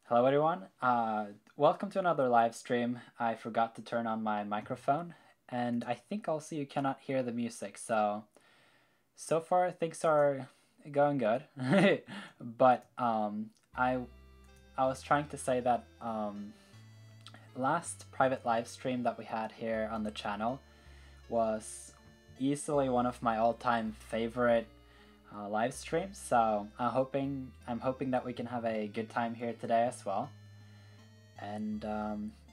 Hello everyone, welcome to another live stream. I forgot to turn on my microphone and I think also you cannot hear the music, so far things are going good. But I was trying to say that last private live stream that we had here on the channel was easily one of my all-time favorite live streams, so I'm hoping that we can have a good time here today as well. And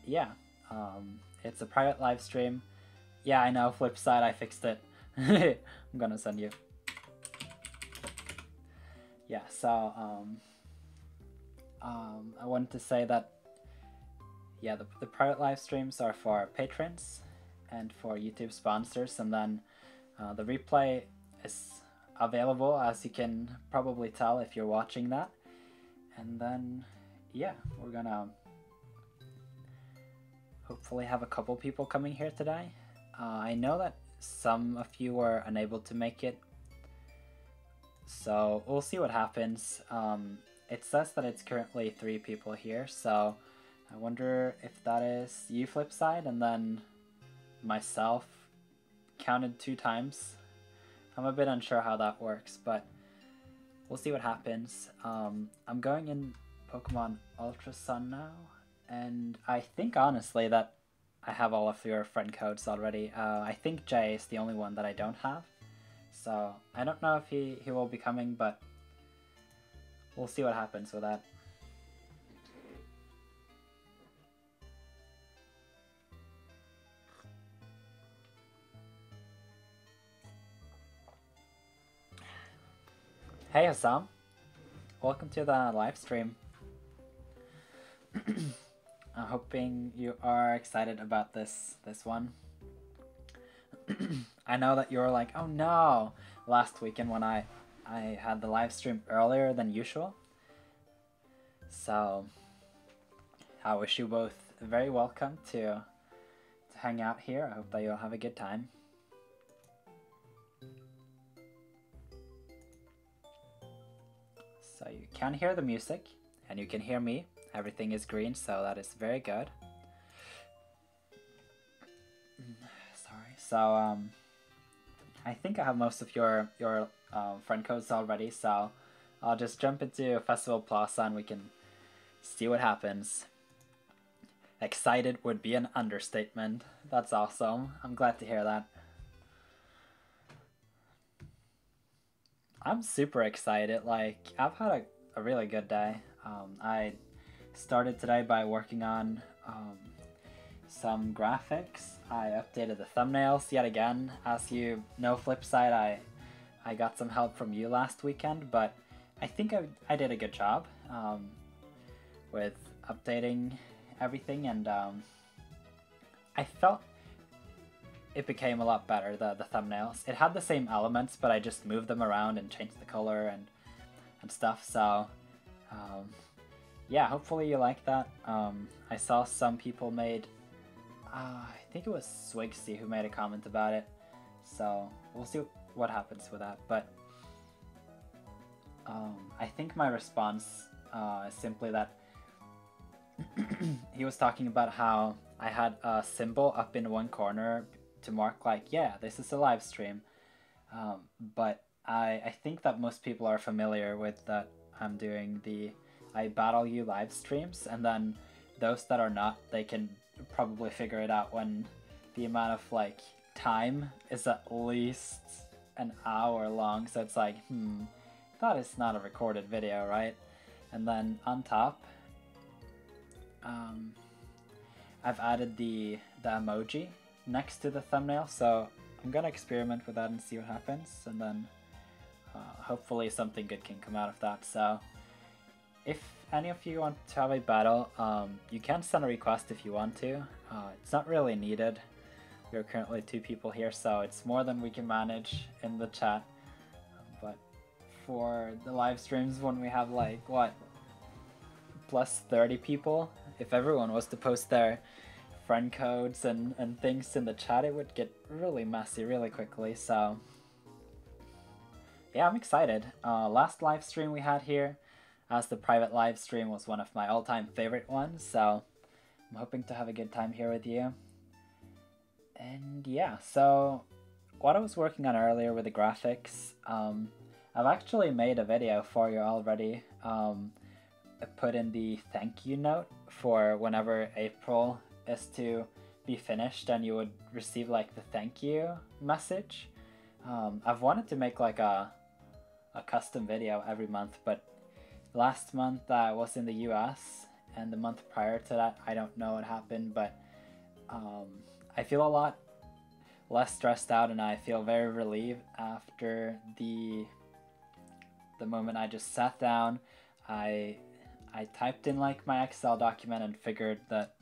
yeah, it's a private live stream. Yeah, I know, flip side, I fixed it. I'm gonna send you. Yeah, so I wanted to say that yeah, the private live streams are for patrons and for YouTube sponsors, and then the replay is available, as you can probably tell if you're watching that. And then yeah, we're gonna hopefully have a couple people coming here today. I know that some of you were unable to make it, so we'll see what happens. It says that it's currently 3 people here, so I wonder if that is you, Flipside, and then myself counted 2 times. I'm a bit unsure how that works, but we'll see what happens. I'm going in Pokemon Ultra Sun now, and I think honestly that I have all of your friend codes already. I think Jay is the only one that I don't have, so I don't know if he will be coming, but we'll see what happens with that. Hey Hassam, welcome to the live stream. I'm hoping you are excited about this one. I know that you're like, oh no, last weekend when I had the live stream earlier than usual. So I wish you both very welcome to hang out here. I hope that you'll have a good time. So you can hear the music and you can hear me. Everything is green, so that is very good. Sorry. So I think I have most of your friend codes already, so I'll just jump into Festival Plaza and we can see what happens. Excited would be an understatement. That's awesome. I'm glad to hear that. I'm super excited. Like, I've had a really good day. I started today by working on some graphics. I updated the thumbnails yet again. As you know, Flipside, I got some help from you last weekend, but I think I did a good job with updating everything, and I felt it became a lot better, the thumbnails. It had the same elements, but I just moved them around and changed the color and stuff, so yeah, hopefully you like that. I saw some people made, I think it was Swigsy who made a comment about it, so we'll see what happens with that, but I think my response is simply that he was talking about how I had a symbol up in one corner to mark like, yeah, this is a live stream, but I think that most people are familiar with that I'm doing the I battle you live streams, and then those that are not, they can probably figure it out when the amount of like time is at least an hour long, so it's like, that is not a recorded video, right? And then on top, I've added the emoji next to the thumbnail, so I'm gonna experiment with that and see what happens, and then hopefully something good can come out of that. So if any of you want to have a battle, you can send a request if you want to. It's not really needed. We're currently 2 people here, so it's more than we can manage in the chat. But for the live streams when we have like, what, plus 30 people, if everyone was to post their friend codes and things in the chat, it would get really messy really quickly, so yeah, I'm excited. Last live stream we had here, as the private live stream was one of my all-time favorite ones, so I'm hoping to have a good time here with you. And yeah, so what I was working on earlier with the graphics, I've actually made a video for you already. I put in the thank you note for whenever April is to be finished and you would receive like the thank you message. I've wanted to make like a custom video every month, but last month I was in the US, and the month prior to that I don't know what happened, but I feel a lot less stressed out and I feel very relieved after the moment I just sat down. I typed in like my Excel document and figured that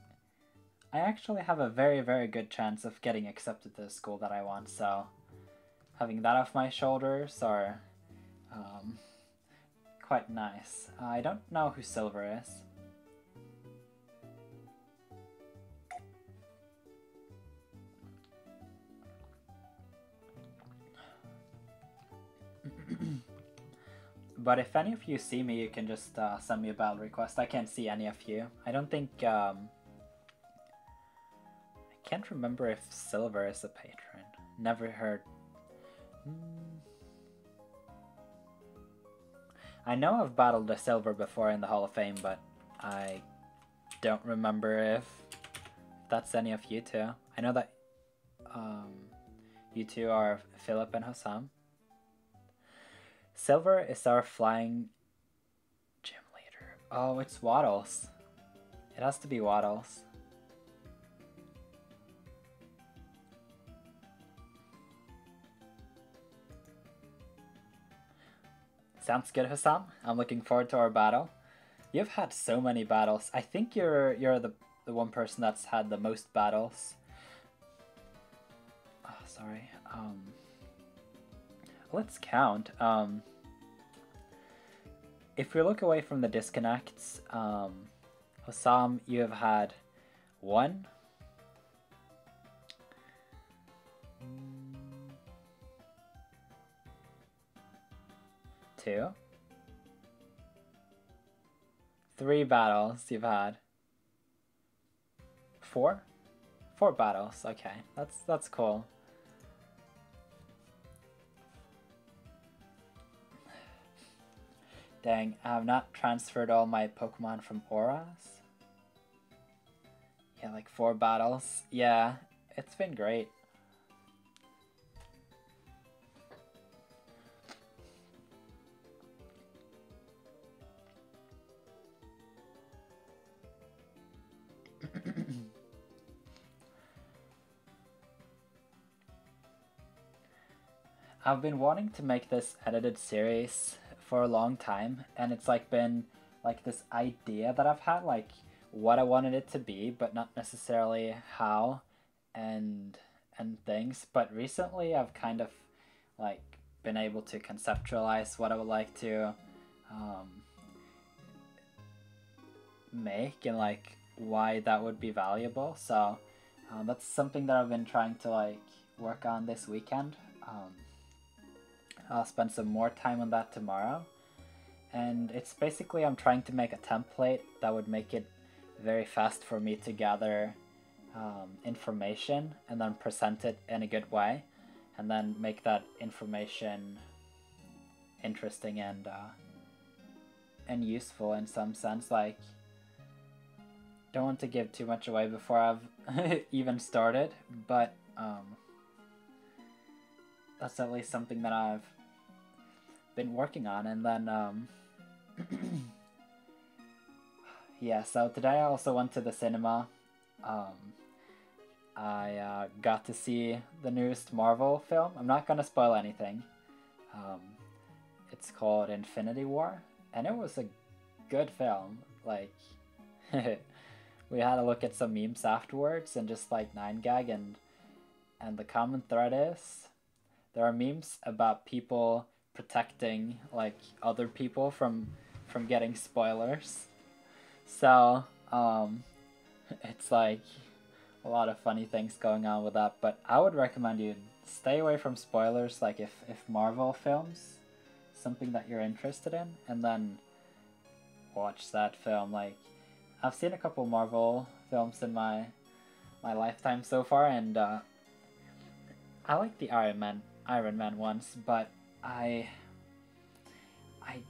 I actually have a very, very good chance of getting accepted to the school that I want, so having that off my shoulders are quite nice. I don't know who Silver is. But if any of you see me, you can just send me a battle request. I can't see any of you. I don't think... I can't remember if Silver is a patron. Never heard... I know I've battled a Silver before in the Hall of Fame, but I don't remember if that's any of you two. I know that you two are Philip and Hossam. Silver is our flying gym leader. Oh, it's Waddles. It has to be Waddles. Sounds good, Hossam. I'm looking forward to our battle. You've had so many battles. I think you're the one person that's had the most battles. Oh, sorry. Let's count. If we look away from the disconnects, Hossam, you have had 1, 2, 3 battles you've had. 4 battles. Okay, that's cool. Dang, I have not transferred all my Pokemon from Auras. Yeah, like 4 battles. Yeah, it's been great. I've been wanting to make this edited series for a long time, and it's like been like this idea that I've had, like what I wanted it to be, but not necessarily how and things. But recently I've kind of like been able to conceptualize what I would like to make and like why that would be valuable. So that's something that I've been trying to like work on this weekend. I'll spend some more time on that tomorrow. And it's basically I'm trying to make a template that would make it very fast for me to gather information and then present it in a good way, and then make that information interesting and useful in some sense. Like, don't want to give too much away before I've even started, but that's at least something that I've been working on. And then yeah, so today I also went to the cinema. I got to see the newest Marvel film. I'm not gonna spoil anything. It's called Infinity War, and it was a good film. Like, we had a look at some memes afterwards and just like 9gag, and the common thread is there are memes about people protecting like other people from getting spoilers. So it's like a lot of funny things going on with that, but I would recommend you stay away from spoilers, like if Marvel films something that you're interested in, and then watch that film. Like, I've seen a couple Marvel films in my lifetime so far, and I like the Iron Man ones, but I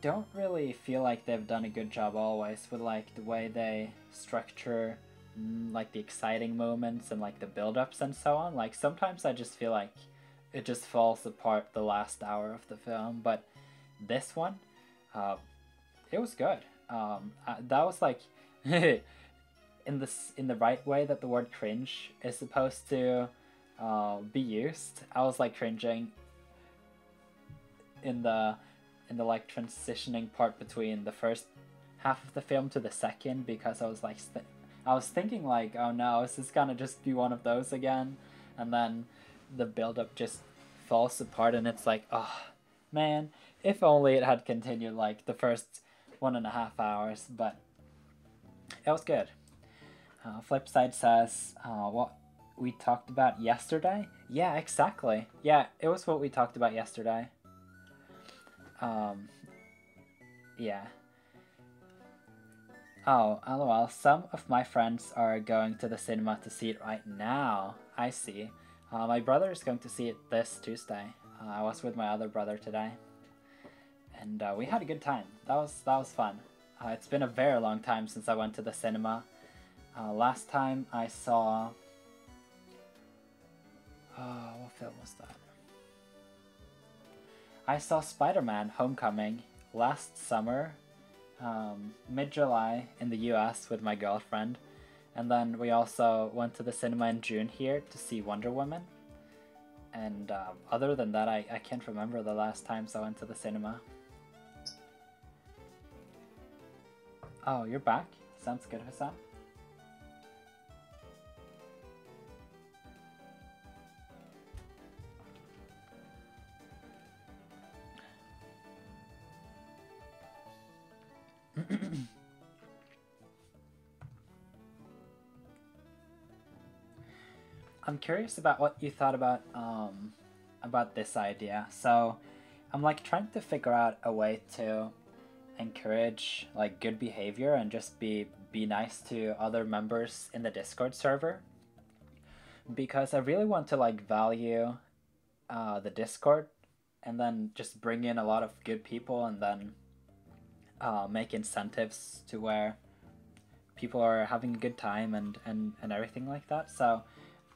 don't really feel like they've done a good job always with like the way they structure like the exciting moments and like the build-ups and so on. Like sometimes I just feel like it just falls apart the last hour of the film, but this one, it was good. That was like in the right way that the word cringe is supposed to be used. I was like cringing in the like transitioning part between the first half of the film to the second, because I was like I was thinking like, oh no, is this gonna just be one of those again? And then the build-up just falls apart, and it's like, oh man, if only it had continued like the first 1.5 hours. But it was good. Flipside says, what we talked about yesterday? Yeah, exactly. Yeah, it was what we talked about yesterday. Yeah. Oh, lol. Some of my friends are going to the cinema to see it right now. I see. My brother is going to see it this Tuesday. I was with my other brother today, and we had a good time. That was fun. It's been a very long time since I went to the cinema. Last time I saw... what film was that? I saw Spider-Man Homecoming last summer, mid-July in the US with my girlfriend. And then we also went to the cinema in June here to see Wonder Woman. And other than that, I can't remember the last times I went to the cinema. Oh, you're back? Sounds good, Hassan. I'm curious about what you thought about this idea. So I'm like trying to figure out a way to encourage like good behavior and just be nice to other members in the Discord server, because I really want to like value the Discord and then just bring in a lot of good people, and then make incentives to where people are having a good time and everything like that. So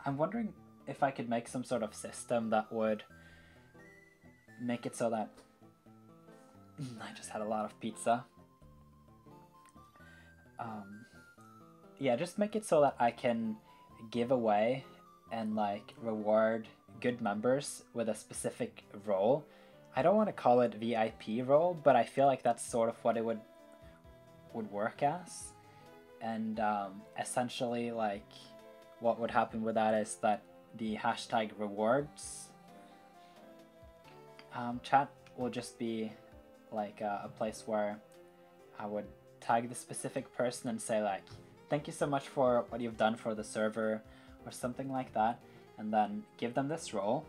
I'm wondering if I could make some sort of system that would make it so that... I just had a lot of pizza. Yeah, just make it so that I can give away and like reward good members with a specific role. I don't want to call it VIP role, but I feel like that's sort of what it would work as. And essentially, like, what would happen with that is that the hashtag rewards chat will just be like a place where I would tag the specific person and say like, thank you so much for what you've done for the server, or something like that, and then give them this role,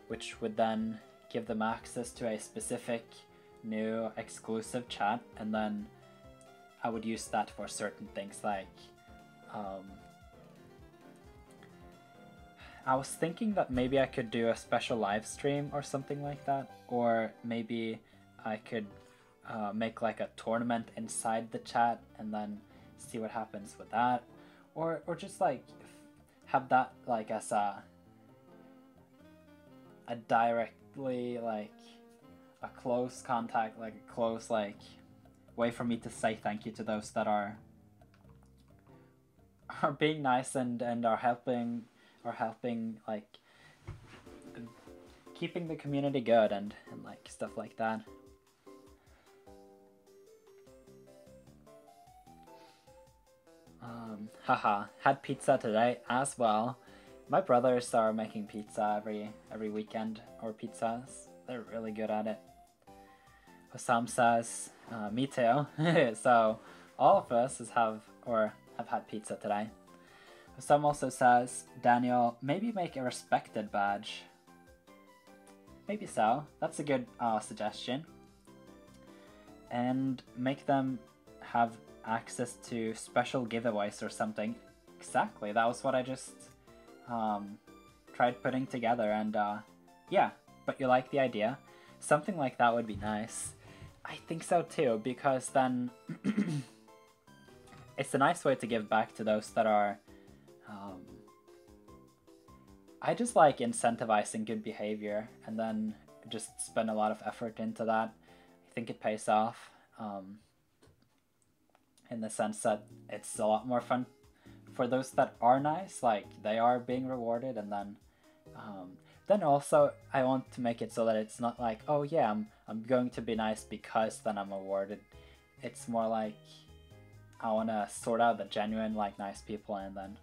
which would then give them access to a specific new exclusive chat, and then I would use that for certain things like I was thinking that maybe I could do a special live stream or something like that, or maybe I could make like a tournament inside the chat and then see what happens with that, or just like have that like as a directly like a close contact, like a close like way for me to say thank you to those that are being nice and are helping like keeping the community good and like stuff like that. Haha, had pizza today as well. My brothers are making pizza every weekend, or pizzas. They're really good at it. Osam says, me too. So all of us have had pizza today. Osam also says, Daniel, maybe make a respected badge. Maybe so. That's a good suggestion. And make them have access to special giveaways or something. Exactly, that was what I just tried putting together, and yeah, but you like the idea? Something like that would be nice. I think so too, because then it's a nice way to give back to those that are I just like incentivizing good behavior and then just spend a lot of effort into that. I think it pays off in the sense that it's a lot more fun for those that are nice, like they are being rewarded, and then also I want to make it so that it's not like, oh yeah, I'm going to be nice because then I'm awarded. It's more like I want to sort out the genuine like nice people and then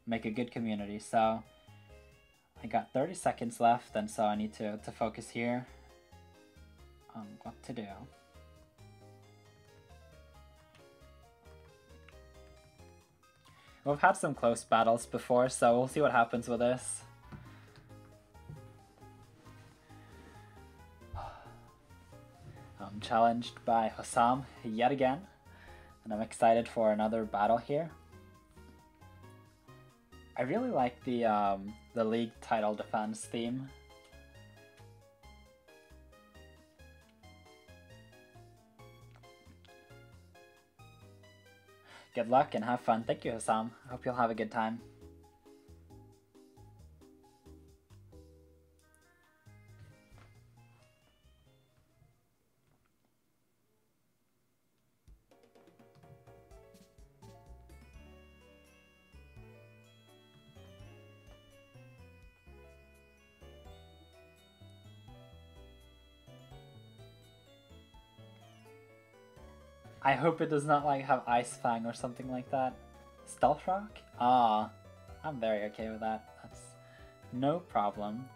make a good community. So I got 30 seconds left, and so I need to focus here on what to do. We've had some close battles before, so we'll see what happens with this. I'm challenged by Hossam yet again, and I'm excited for another battle here. I really like the league title defense theme. Good luck and have fun. Thank you, Hossam. I hope you'll have a good time. I hope it does not like have Ice Fang or something like that. Stealth Rock? Ah, I'm very okay with that. That's no problem.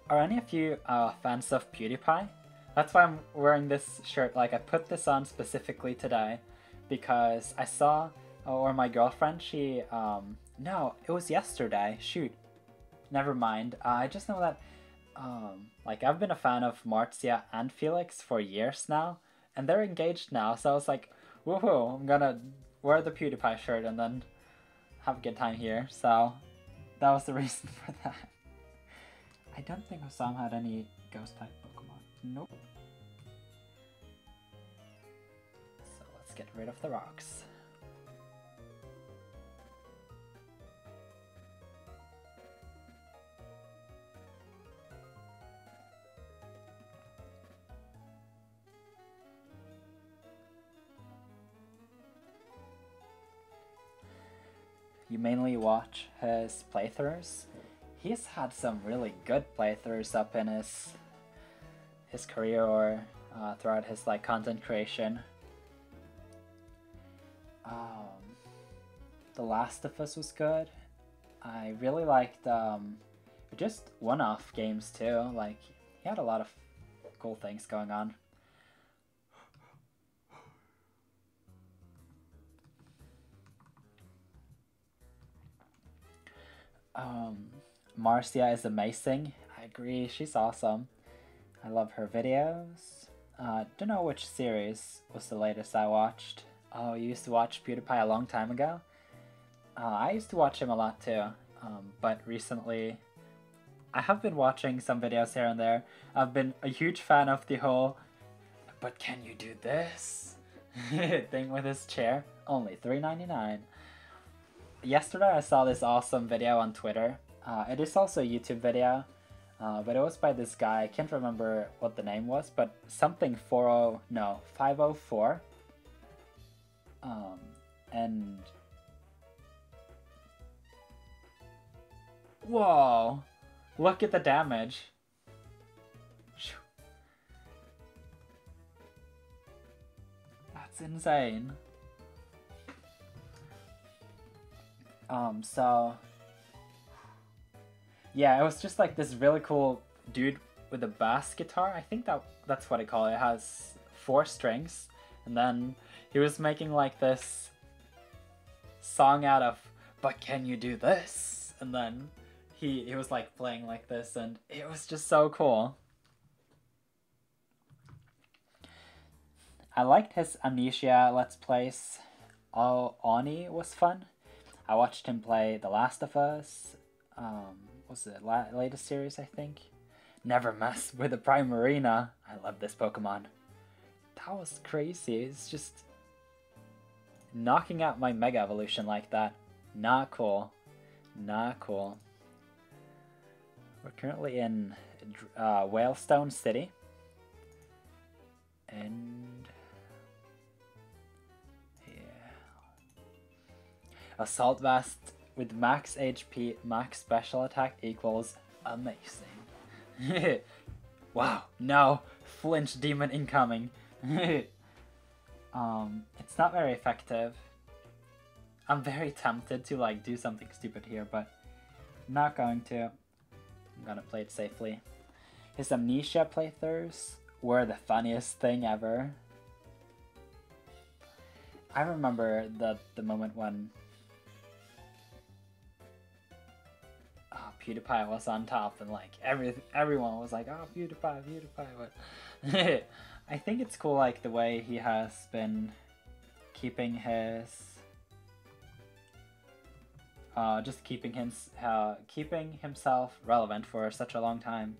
Are any of you fans of PewDiePie? That's why I'm wearing this shirt. Like, I put this on specifically today because I saw, or my girlfriend, she, no, it was yesterday, shoot, never mind. I just know that, like, I've been a fan of Marzia and Felix for years now, and they're engaged now, so I was like, woohoo, I'm gonna wear the PewDiePie shirt and then have a good time here, so that was the reason for that. I don't think Hossam had any ghost-type Pokemon. Nope. So let's get rid of the rocks. You mainly watch his playthroughs? He's had some really good playthroughs up in his career or throughout his like content creation. The Last of Us was good. I really liked just one-off games too. Like he had a lot of cool things going on. Marcia is amazing. I agree, she's awesome. I love her videos. Don't know which series was the latest I watched. Oh, you used to watch PewDiePie a long time ago? I used to watch him a lot too, but recently I have been watching some videos here and there. I've been a huge fan of the whole, but can you do this? thing with his chair. Only $3.99. Yesterday I saw this awesome video on Twitter. It is also a YouTube video, but it was by this guy. I can't remember what the name was, but something 504. And whoa, look at the damage. That's insane. So yeah, it was just like this really cool dude with a bass guitar. I think that's what I call it. It has 4 strings, and then he was making like this song out of "But Can You Do This?" And then he was like playing like this, and it was just so cool. I liked his Amnesia Let's Plays. Oni was fun. I watched him play The Last of Us. What's the latest series, I think? Never Mess with the Primarina. I love this Pokemon. That was crazy. It's just knocking out my Mega Evolution like that. Not cool. Not cool. We're currently in Whalestone City. And yeah. Assault Vest with max HP, max special attack equals amazing. Wow, no. Flinch demon incoming. It's not very effective. I'm very tempted to like do something stupid here, but I'm not going to. I'm gonna play it safely. His Amnesia playthroughs were the funniest thing ever. I remember the moment when PewDiePie was on top and like everyone was like, oh, PewDiePie, but I think it's cool like the way he has been keeping his just keeping himself relevant for such a long time.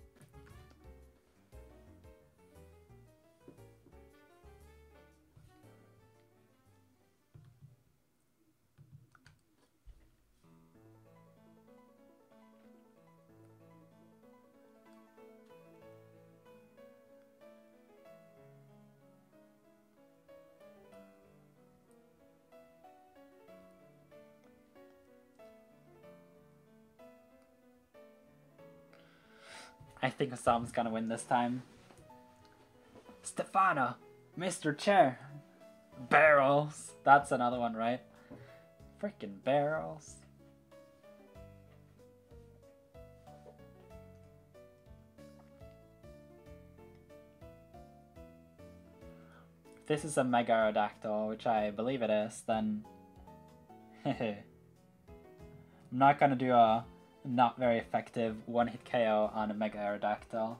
I think Asam's gonna win this time. Stefano, Mr. Chair. Barrels. That's another one, right? Freaking barrels. If this is a Mega Aerodactyl, which I believe it is, then I'm not gonna do a not very effective one-hit KO on a Mega Aerodactyl.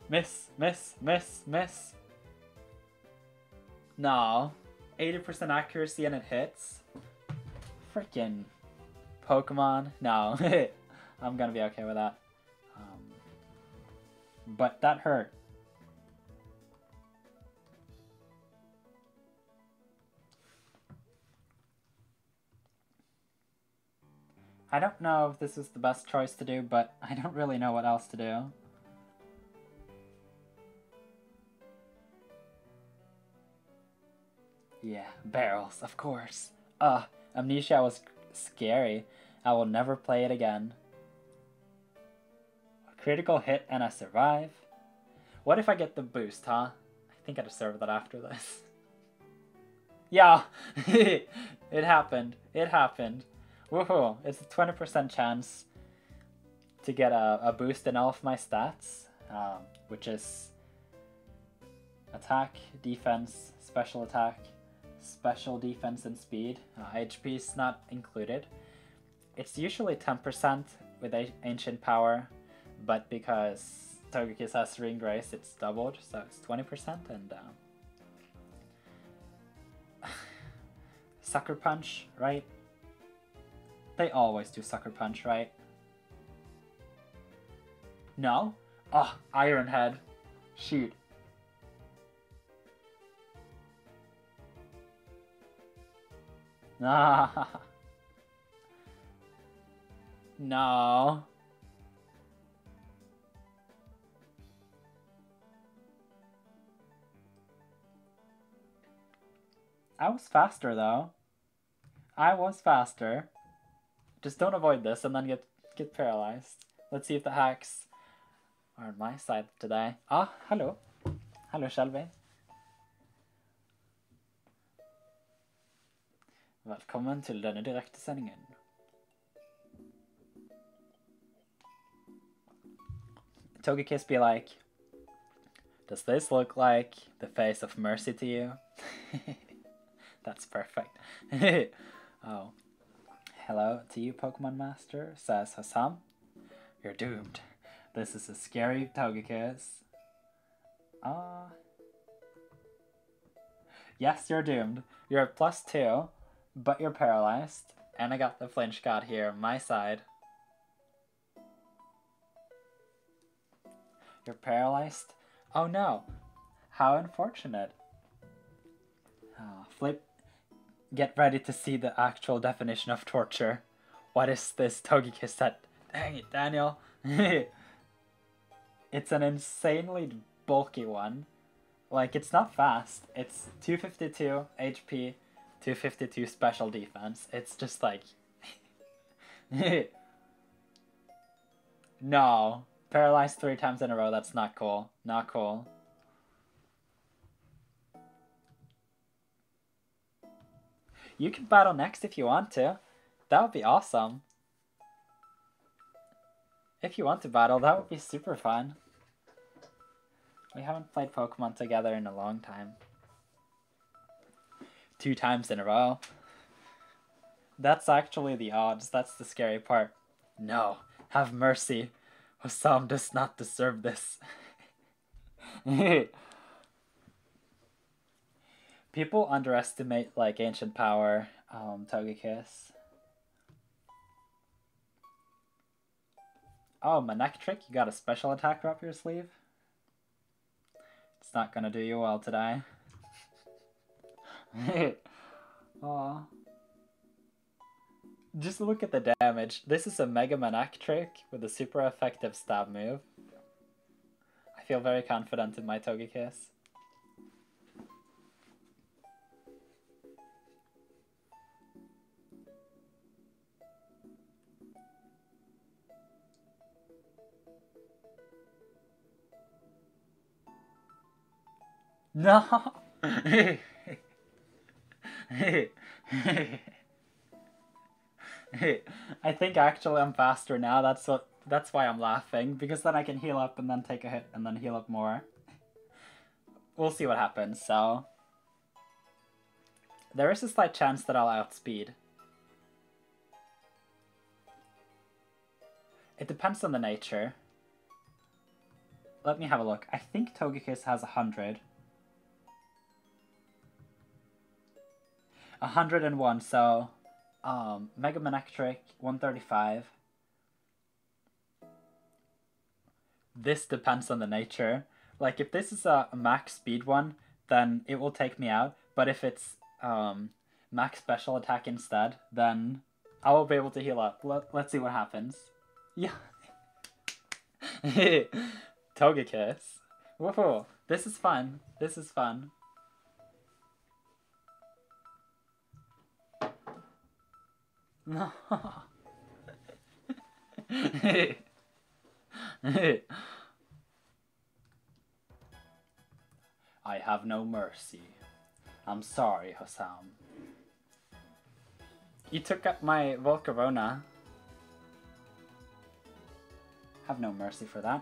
Miss. No. 80% accuracy and it hits? Freaking Pokemon. No. I'm gonna be okay with that. But that hurt. I don't know if this is the best choice to do, but I don't really know what else to do. Yeah, barrels, of course. Amnesia was scary. I will never play it again. A critical hit and I survive. What if I get the boost, huh? I think I deserve that after this. Yeah, it happened. It happened. Woohoo! It's a 20% chance to get a boost in all of my stats, which is attack, defense, special attack, special defense, and speed. HP is not included. It's usually 10% with Ancient Power, but because Togekiss has Ring Grace, it's doubled, so it's 20%, and Sucker Punch, right? They always do Sucker Punch, right? No? Oh, Iron Head. Shoot. Ah. No. I was faster though. I was faster. Just don't avoid this and then get paralyzed. Let's see if the hacks are on my side today. Ah, hello. Hello, Shelby. Velkommen til denne direktesendingen. Togekiss be like, Does this look like the face of mercy to you? That's perfect. Oh. Hello to you, Pokemon Master, says Hassam. You're doomed. This is a scary Togekiss. Yes, you're doomed. You're at +2, but you're paralyzed. And I got the flinch god here on my side. You're paralyzed? Oh no. How unfortunate. Flip. Get ready to see the actual definition of torture. What is this Togekiss that... Dang it, Daniel. It's an insanely bulky one. Like, it's not fast. It's 252 HP, 252 special defense. It's just like... No. Paralyzed 3 times in a row, that's not cool. Not cool. You can battle next if you want to. That would be awesome. If you want to battle, that would be super fun. We haven't played Pokemon together in a long time. 2 times in a row. That's actually the odds. That's the scary part. No, have mercy. Hossam does not deserve this. People underestimate, like, ancient power, Togekiss. Oh, Manectric, you got a special attack up your sleeve? It's not gonna do you well today. Aww. Just look at the damage. This is a Mega Manectric with a super effective stab move. I feel very confident in my Togekiss. No. I think actually I'm faster now. That's why I'm laughing, because then I can heal up and then take a hit and then heal up more. We'll see what happens. So there is a slight chance that I'll outspeed. It depends on the nature. Let me have a look. I think Togekiss has 100. 101, so Mega Manectric 135. This depends on the nature. Like, if this is a max speed one, then it will take me out. But if it's max special attack instead, then I will be able to heal up. Let's see what happens. Yeah. Togekiss. Woohoo! This is fun. This is fun. No. I have no mercy. I'm sorry, Hossam. You took up my Volcarona. Have no mercy for that.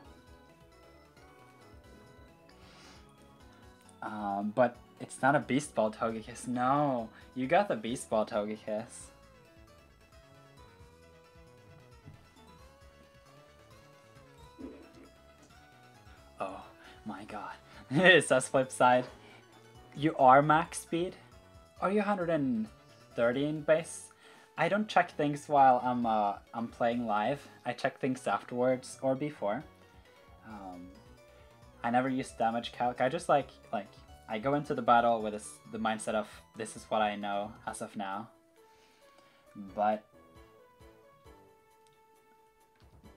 But it's not a Beast Ball Togekiss. No, you got the Beast Ball Togekiss. Oh my god. It says flip side. You are max speed? Are you 130 in base? I don't check things while I'm playing live. I check things afterwards or before. I never use damage calc. I just like I go into the battle with the mindset of this is what I know as of now. But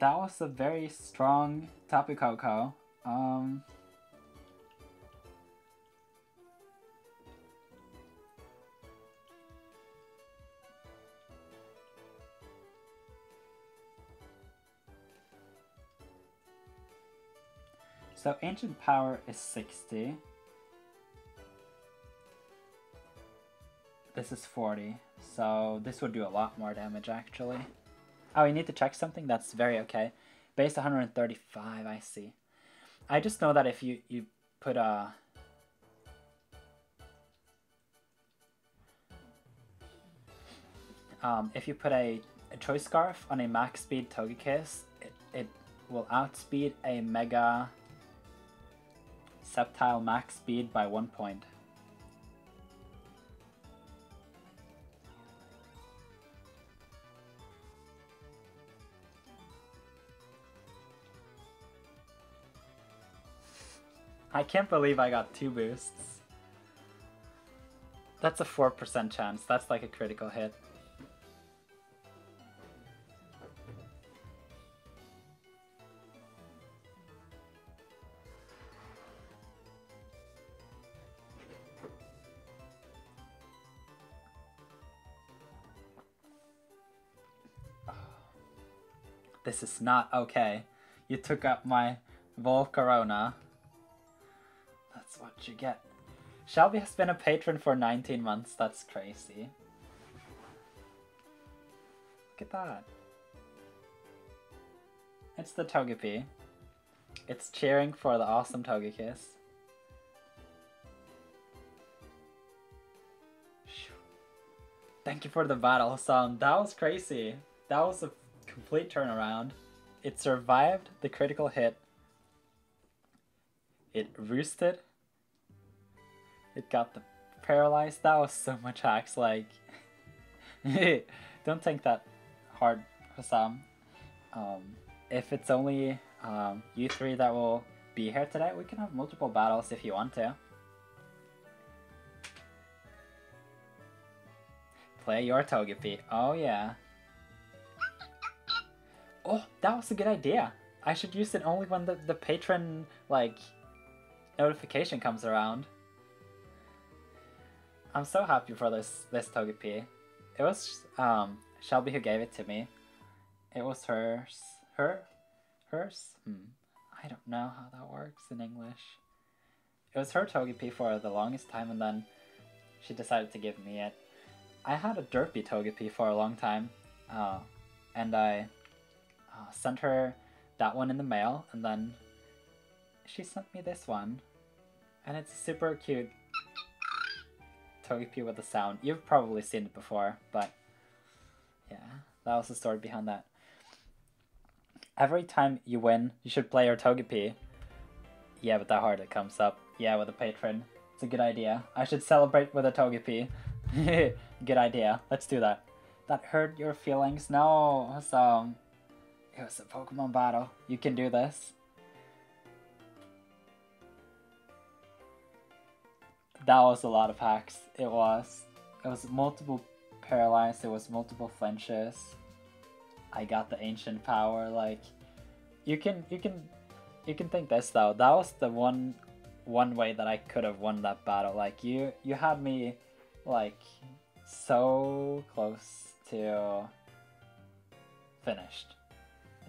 that was a very strong Tapu Koko. So ancient power is 60. This is 40. So this would do a lot more damage actually. Oh, you need to check something? That's very okay. Base 135, I see. I just know that if you put a if you put a choice scarf on a max speed Togekiss, it will outspeed a Mega Sceptile max speed by 1 point. I can't believe I got 2 boosts. That's a 4% chance. That's like a critical hit. This is not okay. You took up my Volcarona. That's what you get. Shelby has been a patron for 19 months. That's crazy. Look at that. It's the Togepi. It's cheering for the awesome Togekiss. Thank you for the battle, Sam. That was crazy. That was a complete turnaround. It survived the critical hit. It roosted. It got the paralyzed. That was so much hacks. Like, don't think that hard, Sam. If it's only you three that will be here today, we can have multiple battles if you want to. Play your Togepi. Oh yeah. Oh, that was a good idea. I should use it only when the patron, like, notification comes around. I'm so happy for this Togepi. It was Shelby who gave it to me. It was hers. Hers? I don't know how that works in English. It was her Togepi for the longest time, and then she decided to give me it. I had a derpy Togepi for a long time, and I sent her that one in the mail, and then she sent me this one. And it's a super cute Togepi with a sound. You've probably seen it before, but yeah, that was the story behind that. Every time you win, you should play your Togepi. Yeah, but that hard it comes up. Yeah, with a patron. It's a good idea. I should celebrate with a Togepi. Good idea. Let's do that. That hurt your feelings? No, it was a Pokemon battle. You can do this. That was a lot of hacks. It was multiple paralyzed. It was multiple flinches. I got the ancient power. Like, you can think this though. That was the one way that I could have won that battle. Like, you had me like so close to finished.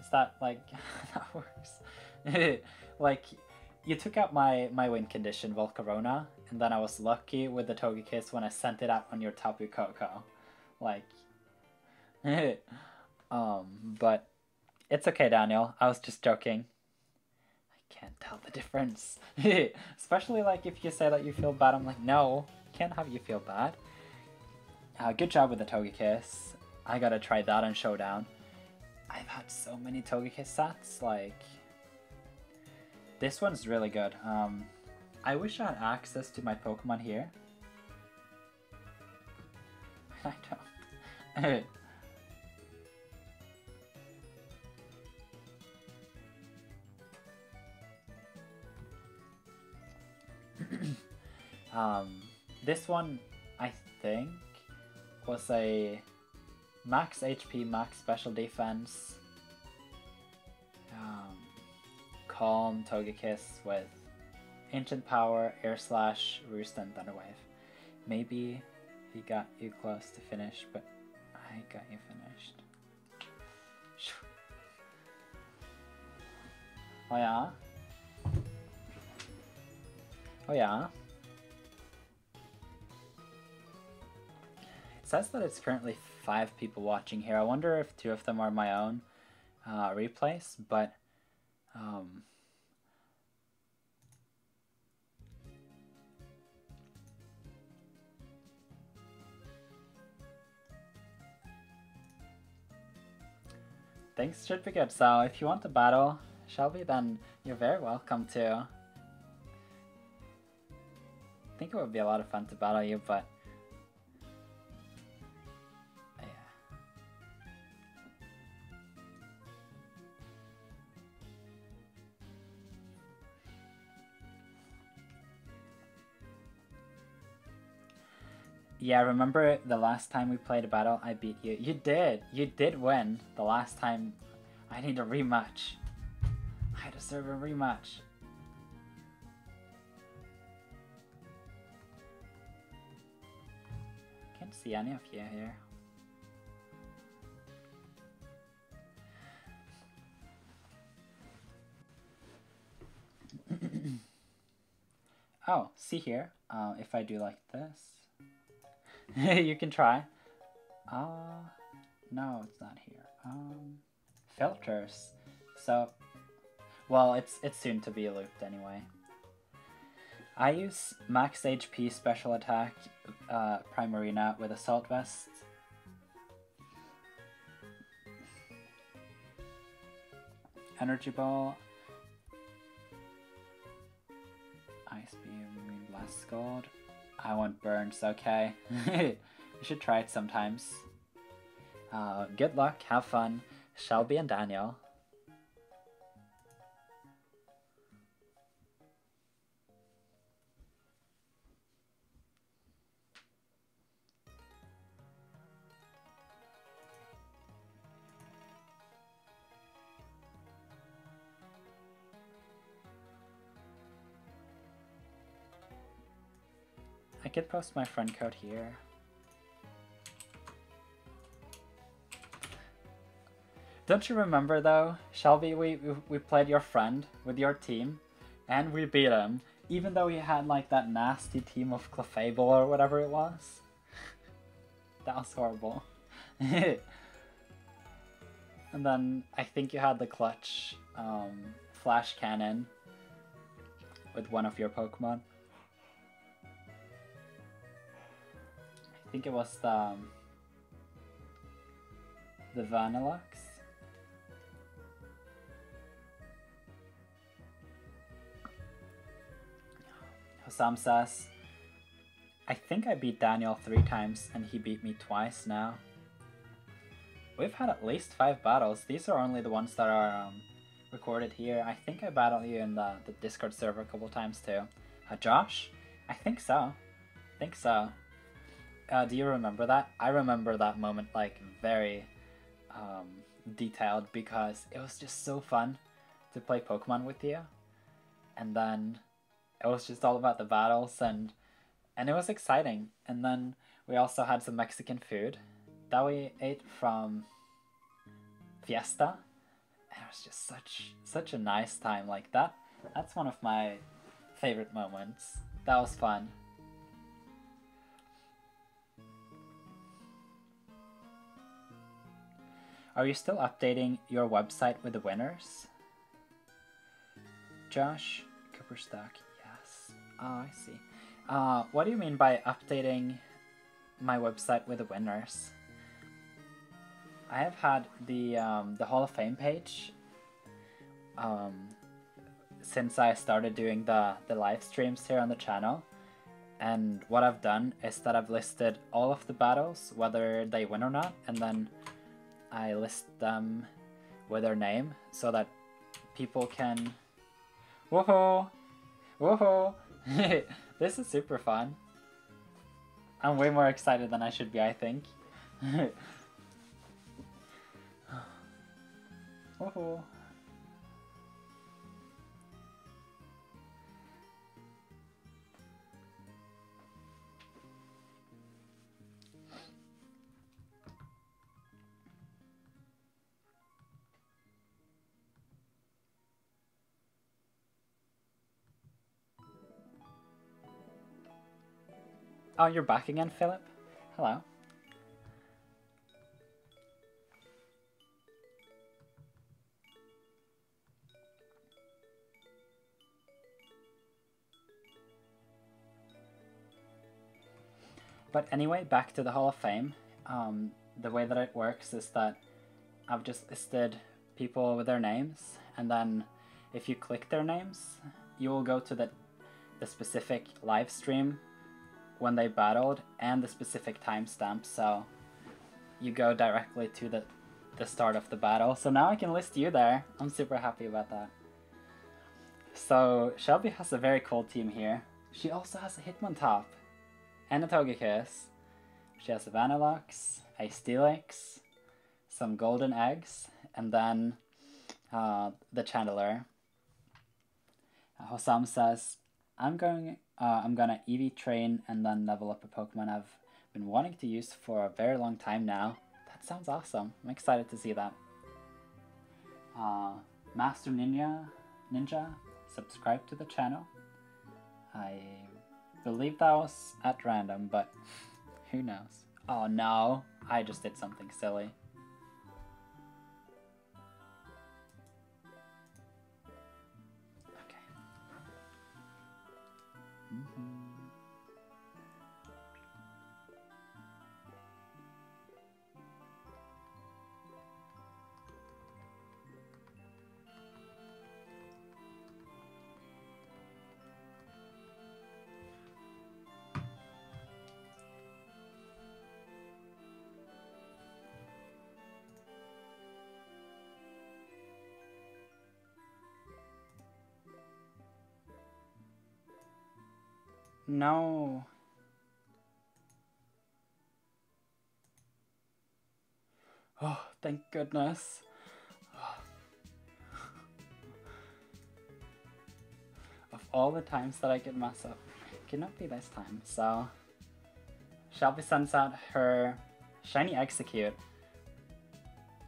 Is that like how that works? Like, you took out my win condition, Volcarona, and then I was lucky with the Togekiss when I sent it out on your Tapu Koko. Like, but it's okay, Daniel. I was just joking. I can't tell the difference. Especially like if you say that you feel bad, I'm like, no, can't have you feel bad. Good job with the Togekiss. I gotta try that on Showdown. I've had so many Togekiss sets, like, this one's really good. I wish I had access to my Pokemon here. I don't. This one, I think, was a max HP, max special defense, calm Togekiss with ancient power, air slash, roost, and thunder wave. Maybe he got you close to finish, but I got you finished. Oh yeah? Oh yeah? It says that it's currently 5 people watching here. I wonder if 2 of them are my own replays, but things should be good. So if you want to battle Shelby, then you're very welcome to. I think it would be a lot of fun to battle you, but yeah. Yeah, remember the last time we played a battle, I beat you. You did win the last time. I need a rematch. I deserve a rematch. Can't see any of you here. Oh, see here. If I do like this, you can try. No, it's not here. Filters. So, well, it's soon to be looped anyway. I use max HP special attack Primarina with Assault Vest. Energy Ball. Ice Beam, Blast Scald. I want Burns, okay. You should try it sometimes. Good luck, have fun. Shelby and Daniel. I could post my friend code here. Don't you remember though, Shelby, we played your friend with your team, and we beat him, even though he had like that nasty team of Clefable or whatever it was. That was horrible. And then I think you had the clutch flash cannon with one of your Pokemon. I think it was the Vanillux. Sam says, I think I beat Daniel 3 times and he beat me twice now. We've had at least 5 battles. These are only the ones that are recorded here. I think I battled you in the Discord server a couple times too. Josh? I think so. Do you remember that? I remember that moment like very detailed because it was just so fun to play Pokemon with you. And then it was just all about the battles and it was exciting. And then we also had some Mexican food that we ate from Fiesta. And it was just such a nice time like that. That's one of my favorite moments. That was fun. Are you still updating your website with the winners? Josh Cooperstock, yes. Oh, I see. What do you mean by updating my website with the winners? I have had the Hall of Fame page since I started doing the live streams here on the channel. And what I've done is that I've listed all of the battles, whether they win or not, and then I list them with their name so that people can... Woohoo! Woohoo! This is super fun. I'm way more excited than I should be, I think. Woohoo! Oh, you're back again, Philip? Hello. But anyway, back to the Hall of Fame. The way that it works is that I've just listed people with their names, and then if you click their names, you will go to the specific live stream when they battled and the specific timestamp, so you go directly to the start of the battle. So now I can list you there. I'm super happy about that. So Shelby has a very cool team here. She also has a Hitmontop and a Togekiss. She has a Vanilluxe, a Steelix, some golden eggs, and then the Chandler. Hossam says, I'm gonna EV train and then level up a Pokemon I've been wanting to use for a very long time now. That sounds awesome. I'm excited to see that. Master Ninja, subscribe to the channel. I believe that was at random, but who knows? Oh no, I just did something silly. Okay. No. Oh, thank goodness. Of all the times that I could mess up, it cannot be this time. So, Shelby sends out her shiny Execute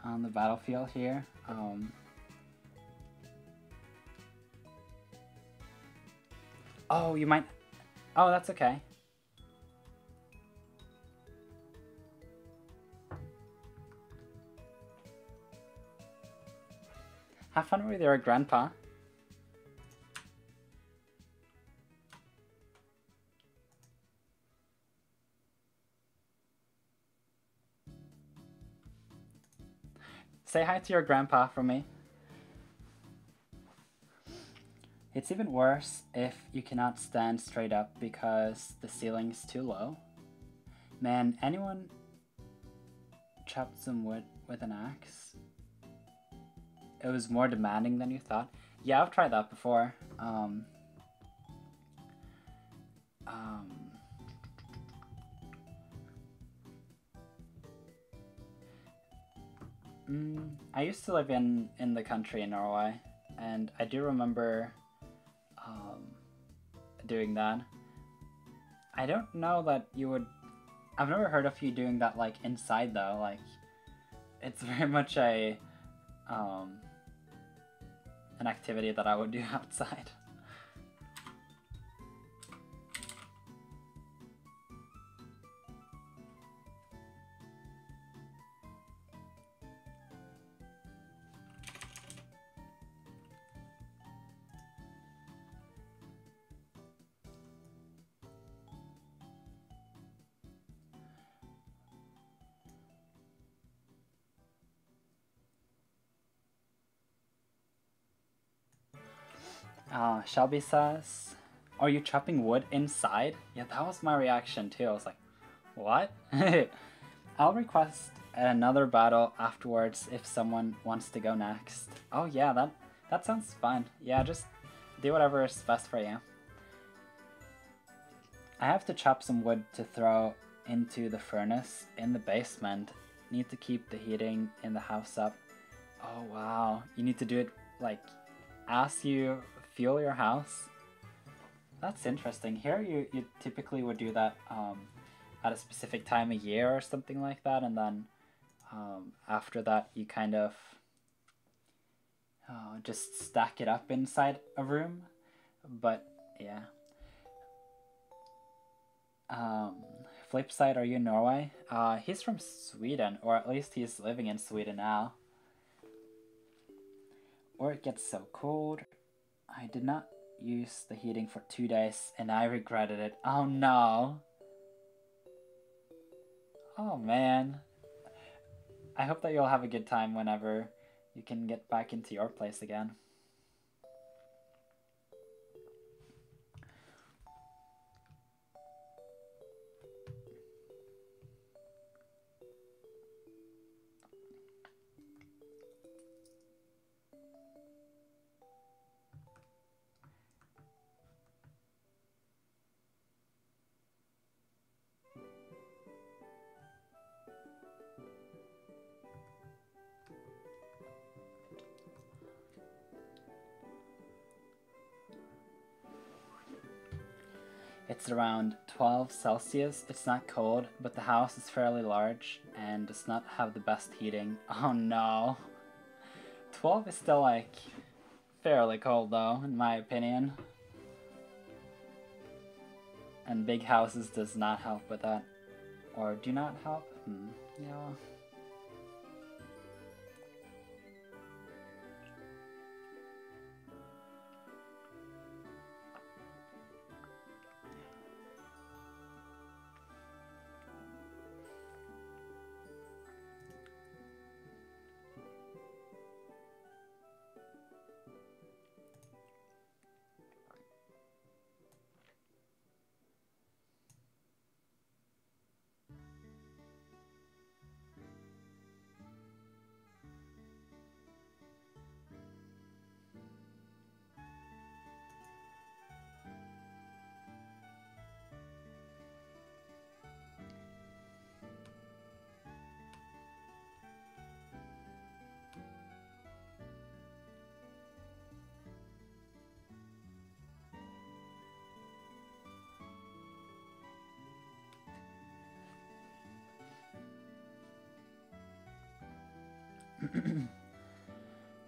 on the battlefield here. Oh, you might... Oh, that's okay. Have fun with your grandpa. Say hi to your grandpa from me. It's even worse if you cannot stand straight up because the ceiling's too low. Man, anyone chopped some wood with an axe? It was more demanding than you thought. Yeah, I've tried that before. I used to live in the country in Norway, and I do remember doing that. I don't know that you would... I've never heard of you doing that, like, inside, though. Like, it's very much a... an activity that I would do outside. Shelby says, are you chopping wood inside? Yeah, that was my reaction too. I was like, what? I'll request another battle afterwards if someone wants to go next. Oh yeah, that sounds fun. Yeah, just do whatever is best for you. I have to chop some wood to throw into the furnace in the basement. Need to keep the heating in the house up. Oh wow, you need to do it like as you fuel your house. That's interesting. Here you typically would do that at a specific time of year or something like that, and then after that you kind of just stack it up inside a room. But yeah. Flip side, are you in Norway? He's from Sweden, or at least he's living in Sweden now. Or it gets so cold. I did not use the heating for 2 days and I regretted it. Oh no. Oh man. I hope that you'll have a good time whenever you can get back into your place again. It's around 12 Celsius. It's not cold, but the house is fairly large and does not have the best heating. Oh no. 12 is still like fairly cold though, in my opinion. And big houses does not help with that. Or do not help? Yeah.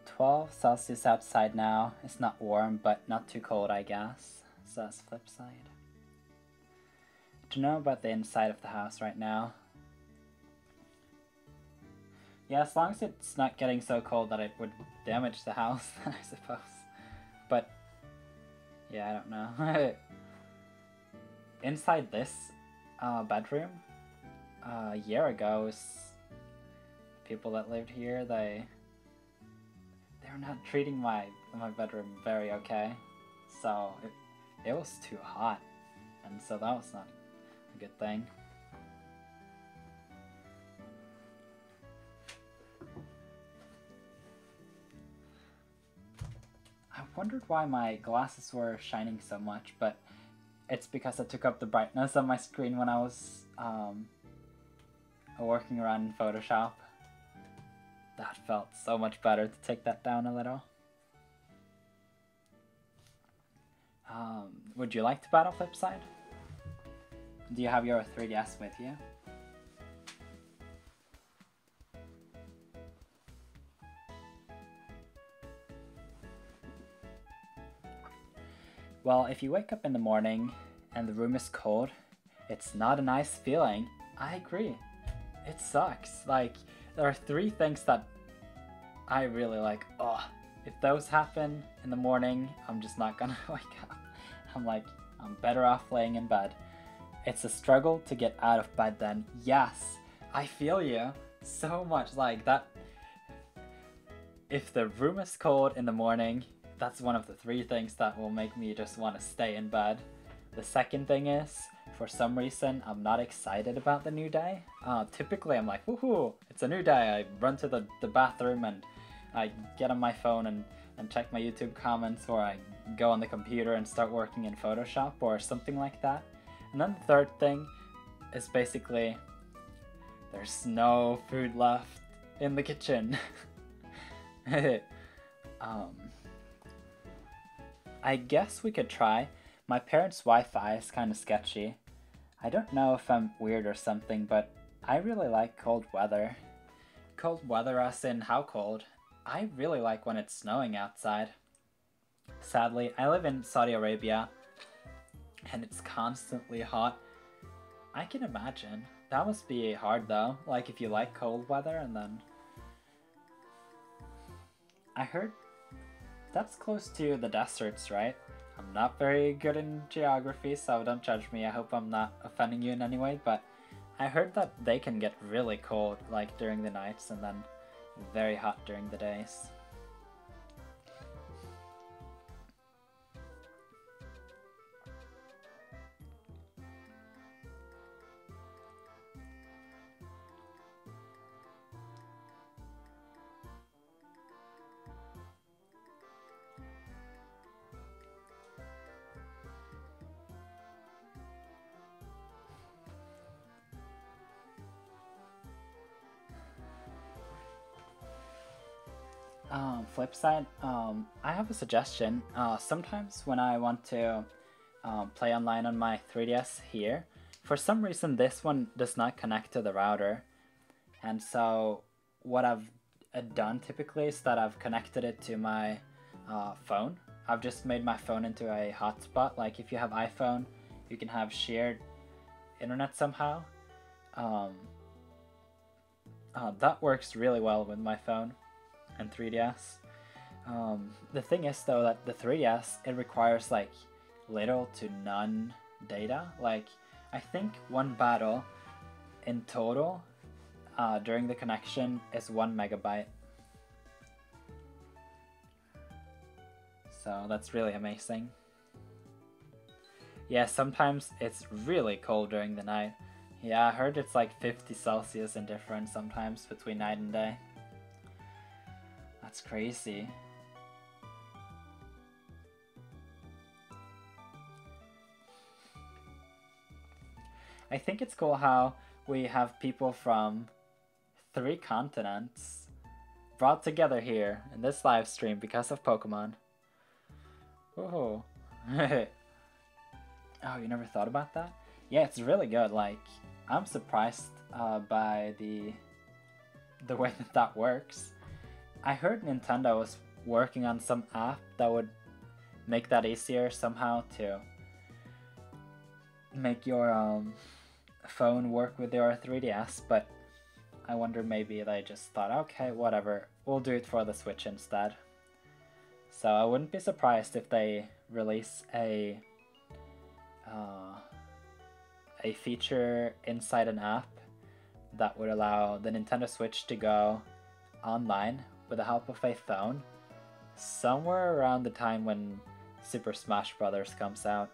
"12 Celsius outside now. It's not warm, but not too cold, I guess," says Flipside. "To know about the inside of the house right now." Yeah, as long as it's not getting so cold that it would damage the house, I suppose. But, yeah, I don't know. Inside this bedroom, a year ago, people that lived here, they were not treating my bedroom very okay. So it was too hot, and so that was not a good thing. I wondered why my glasses were shining so much, but it's because I took up the brightness of my screen when I was working around in Photoshop. That felt so much better to take that down a little. Would you like to battle Flipside? Do you have your 3DS with you? Well, if you wake up in the morning and the room is cold, it's not a nice feeling. I agree. It sucks. Like, there are 3 things that I really like. Oh, if those happen in the morning, I'm just not gonna wake up. I'm better off laying in bed. It's a struggle to get out of bed then. Yes, I feel you so much. Like that. If the room is cold in the morning, that's one of the 3 things that will make me just want to stay in bed. The second thing is, for some reason, I'm not excited about the new day. Typically, I'm like, woohoo, it's a new day. I run to the bathroom and I get on my phone and check my YouTube comments, or I go on the computer and start working in Photoshop or something like that. And then the third thing is basically, there's no food left in the kitchen. I guess we could try. My parents' Wi-Fi is kind of sketchy. I don't know if I'm weird or something, but I really like cold weather. Cold weather as in how cold? I really like when it's snowing outside. Sadly, I live in Saudi Arabia, and it's constantly hot. I can imagine. That must be hard though, like if you like cold weather and then... I heard that's close to the deserts, right? I'm not very good in geography, so don't judge me. I hope I'm not offending you in any way, but I heard that they can get really cold like during the nights and then very hot during the days. Flip side, I have a suggestion. Sometimes when I want to play online on my 3DS here, for some reason this one does not connect to the router. And so what I've done typically is that I've connected it to my phone. I've just made my phone into a hotspot. Like if you have iPhone, you can have shared internet somehow. That works really well with my phone and 3DS. The thing is though that the 3DS, it requires like little to none data. Like I think one battle in total during the connection is 1 megabyte. So that's really amazing. Yeah, sometimes it's really cold during the night. Yeah, I heard it's like 50 Celsius in difference sometimes between night and day. That's crazy. I think it's cool how we have people from 3 continents brought together here in this live stream because of Pokemon. Whoa. Oh, you never thought about that? Yeah, it's really good. Like, I'm surprised by the way that works. I heard Nintendo was working on some app that would make that easier somehow to make your phone work with your 3DS, but I wonder maybe they just thought, okay, whatever, we'll do it for the Switch instead. So I wouldn't be surprised if they release a feature inside an app that would allow the Nintendo Switch to go online with the help of a phone somewhere around the time when Super Smash Bros. Comes out.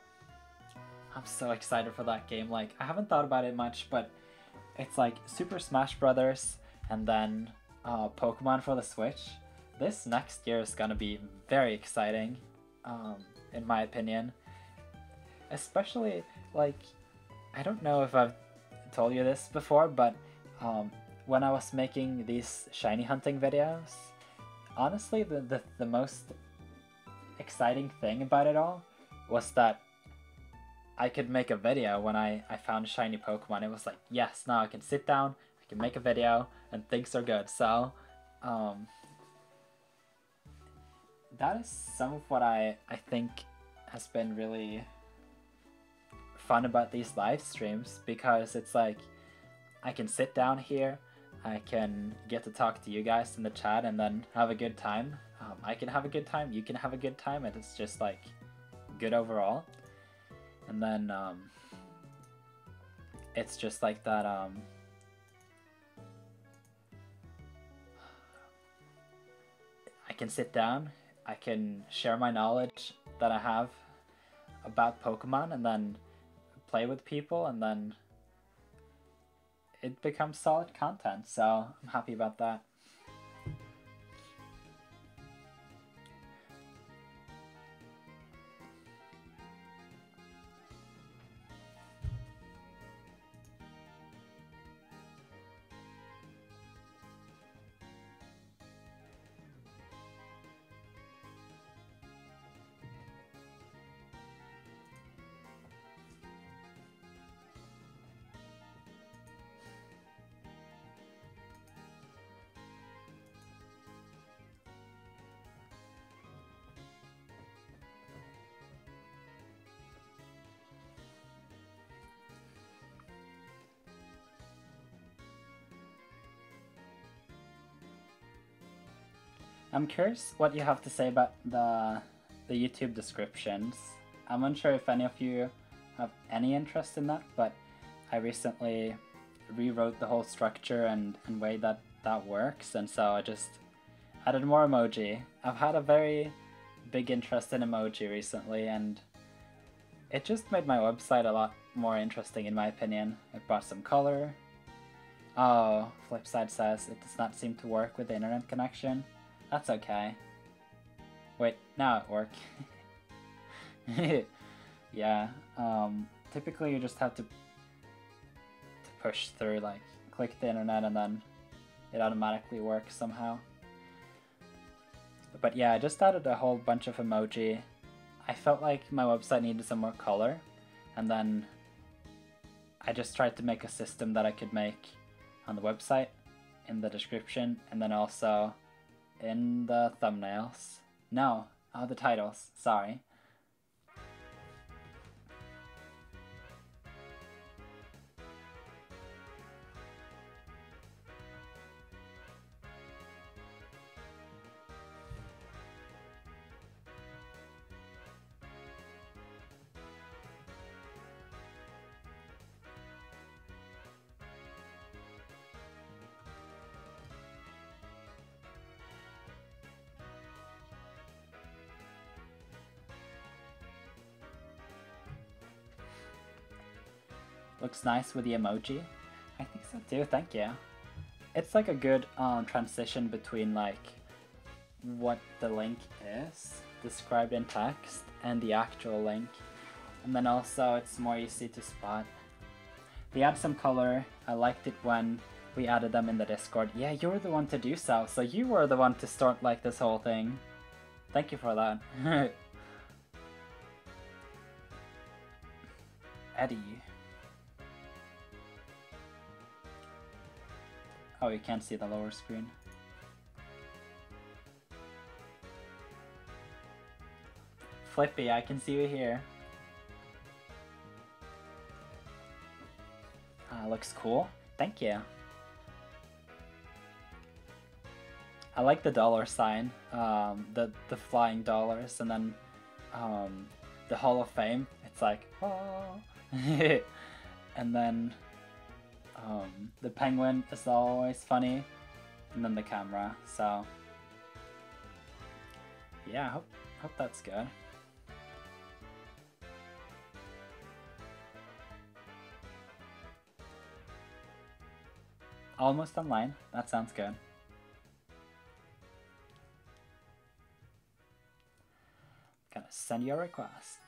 I'm so excited for that game. Like, I haven't thought about it much, but it's like Super Smash Bros. And then Pokemon for the Switch. This next year is gonna be very exciting, in my opinion. Especially, like, I don't know if I've told you this before, but when I was making these shiny hunting videos, honestly, the most exciting thing about it all was that I could make a video when I found a shiny Pokemon. It was like, yes, now I can sit down, I can make a video, and things are good. So, that is some of what I think has been really fun about these live streams, because it's like I can sit down here, I can get to talk to you guys in the chat and then have a good time. I can have a good time, you can have a good time, and it's just like good overall. And then it's just like that I can sit down, I can share my knowledge that I have about Pokemon and then play with people, and then it becomes solid content, so I'm happy about that. I'm curious what you have to say about the YouTube descriptions. I'm unsure if any of you have any interest in that, but I recently rewrote the whole structure and way that works, and so I just added more emoji. I've had a very big interest in emoji recently, and it just made my website a lot more interesting in my opinion. It brought some color. Oh, Flipside says it does not seem to work with the internet connection. That's okay. Wait, now it worked. Yeah, typically you just have to push through, like, click the internet and then it automatically works somehow. But yeah, I just added a whole bunch of emoji. I felt like my website needed some more color, and then I just tried to make a system that I could make on the website, in the description, and then also in the thumbnails. No, the titles, sorry. Looks nice with the emoji. I think so too, thank you. It's like a good transition between like what the link is described in text and the actual link, and then also it's more easy to spot. They add some color. I liked it when we added them in the Discord. Yeah, you were the one to do so you were the one to start like this whole thing. Thank you for that. Eddie. Oh, you can't see the lower screen. Flippy, I can see you here. Looks cool. Thank you. I like the dollar sign, the flying dollars, and then the Hall of Fame. It's like, oh. And then the penguin is always funny, and then the camera. So yeah, hope that's good. Almost online. That sounds good. Gonna send you a request.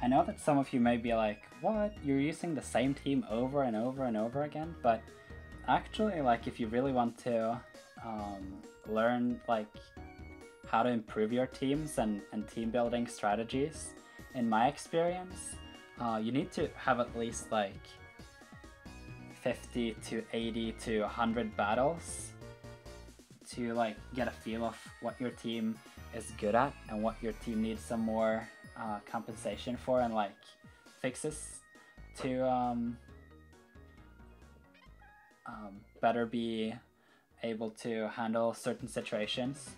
I know that some of you may be like, what? You're using the same team over and over and over again? But actually, like, if you really want to learn like how to improve your teams and team building strategies, in my experience, you need to have at least like 50 to 80 to 100 battles to like get a feel of what your team is good at and what your team needs some more compensation for and like fixes to better be able to handle certain situations,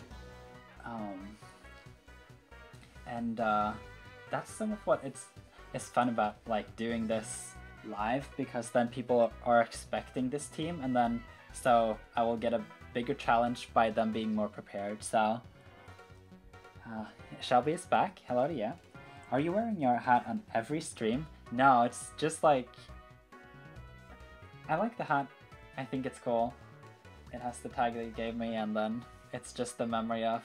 and that's some of what is fun about like doing this live, because then people are expecting this team, and then so I will get a bigger challenge by them being more prepared. So Shelby is back. Hello to you. Are you wearing your hat on every stream? No, it's just like, I like the hat. I think it's cool. It has the tag that you gave me, and then it's just the memory of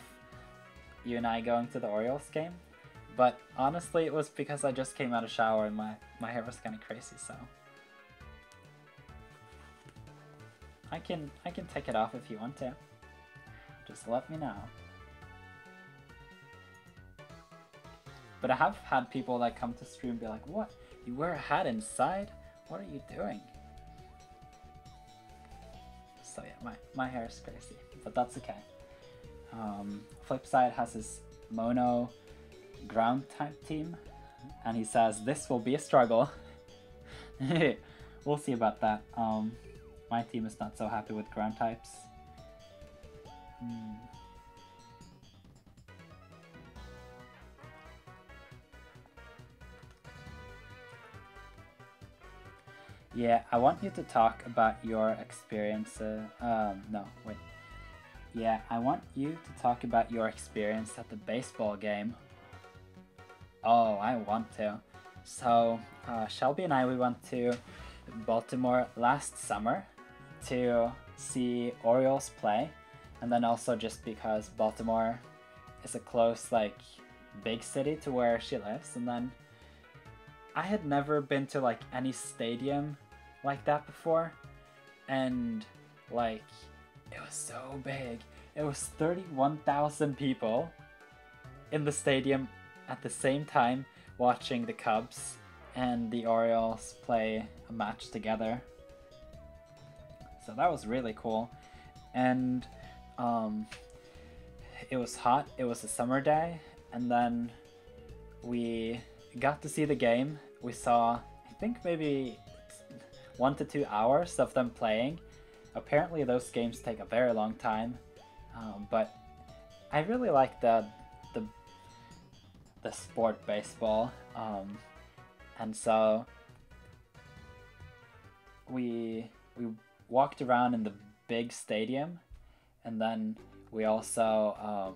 you and I going to the Orioles game. But honestly, it was because I just came out of shower and my hair was kind of crazy, so I can take it off if you want to. Just let me know. But I have had people that come to stream be like, "What? You wear a hat inside? What are you doing?" So yeah, my hair is crazy, but that's okay. Flipside has his mono ground type team, and he says this will be a struggle. We'll see about that. My team is not so happy with ground types. Yeah, I want you to talk about your experience. No, wait. Yeah, I want you to talk about your experience at the baseball game. Oh, I want to. So, Shelby and I, we went to Baltimore last summer to see Orioles play. And then also just because Baltimore is a close, like, big city to where she lives. And then I had never been to, like, any stadium like that before. And, like, it was so big. It was 31,000 people in the stadium at the same time watching the Cubs and the Orioles play a match together. So that was really cool. And it was hot. It was a summer day. And then we got to see the game. We saw, I think, maybe 1 to 2 hours of them playing. Apparently those games take a very long time, but I really like the sport baseball, and so we walked around in the big stadium, and then we also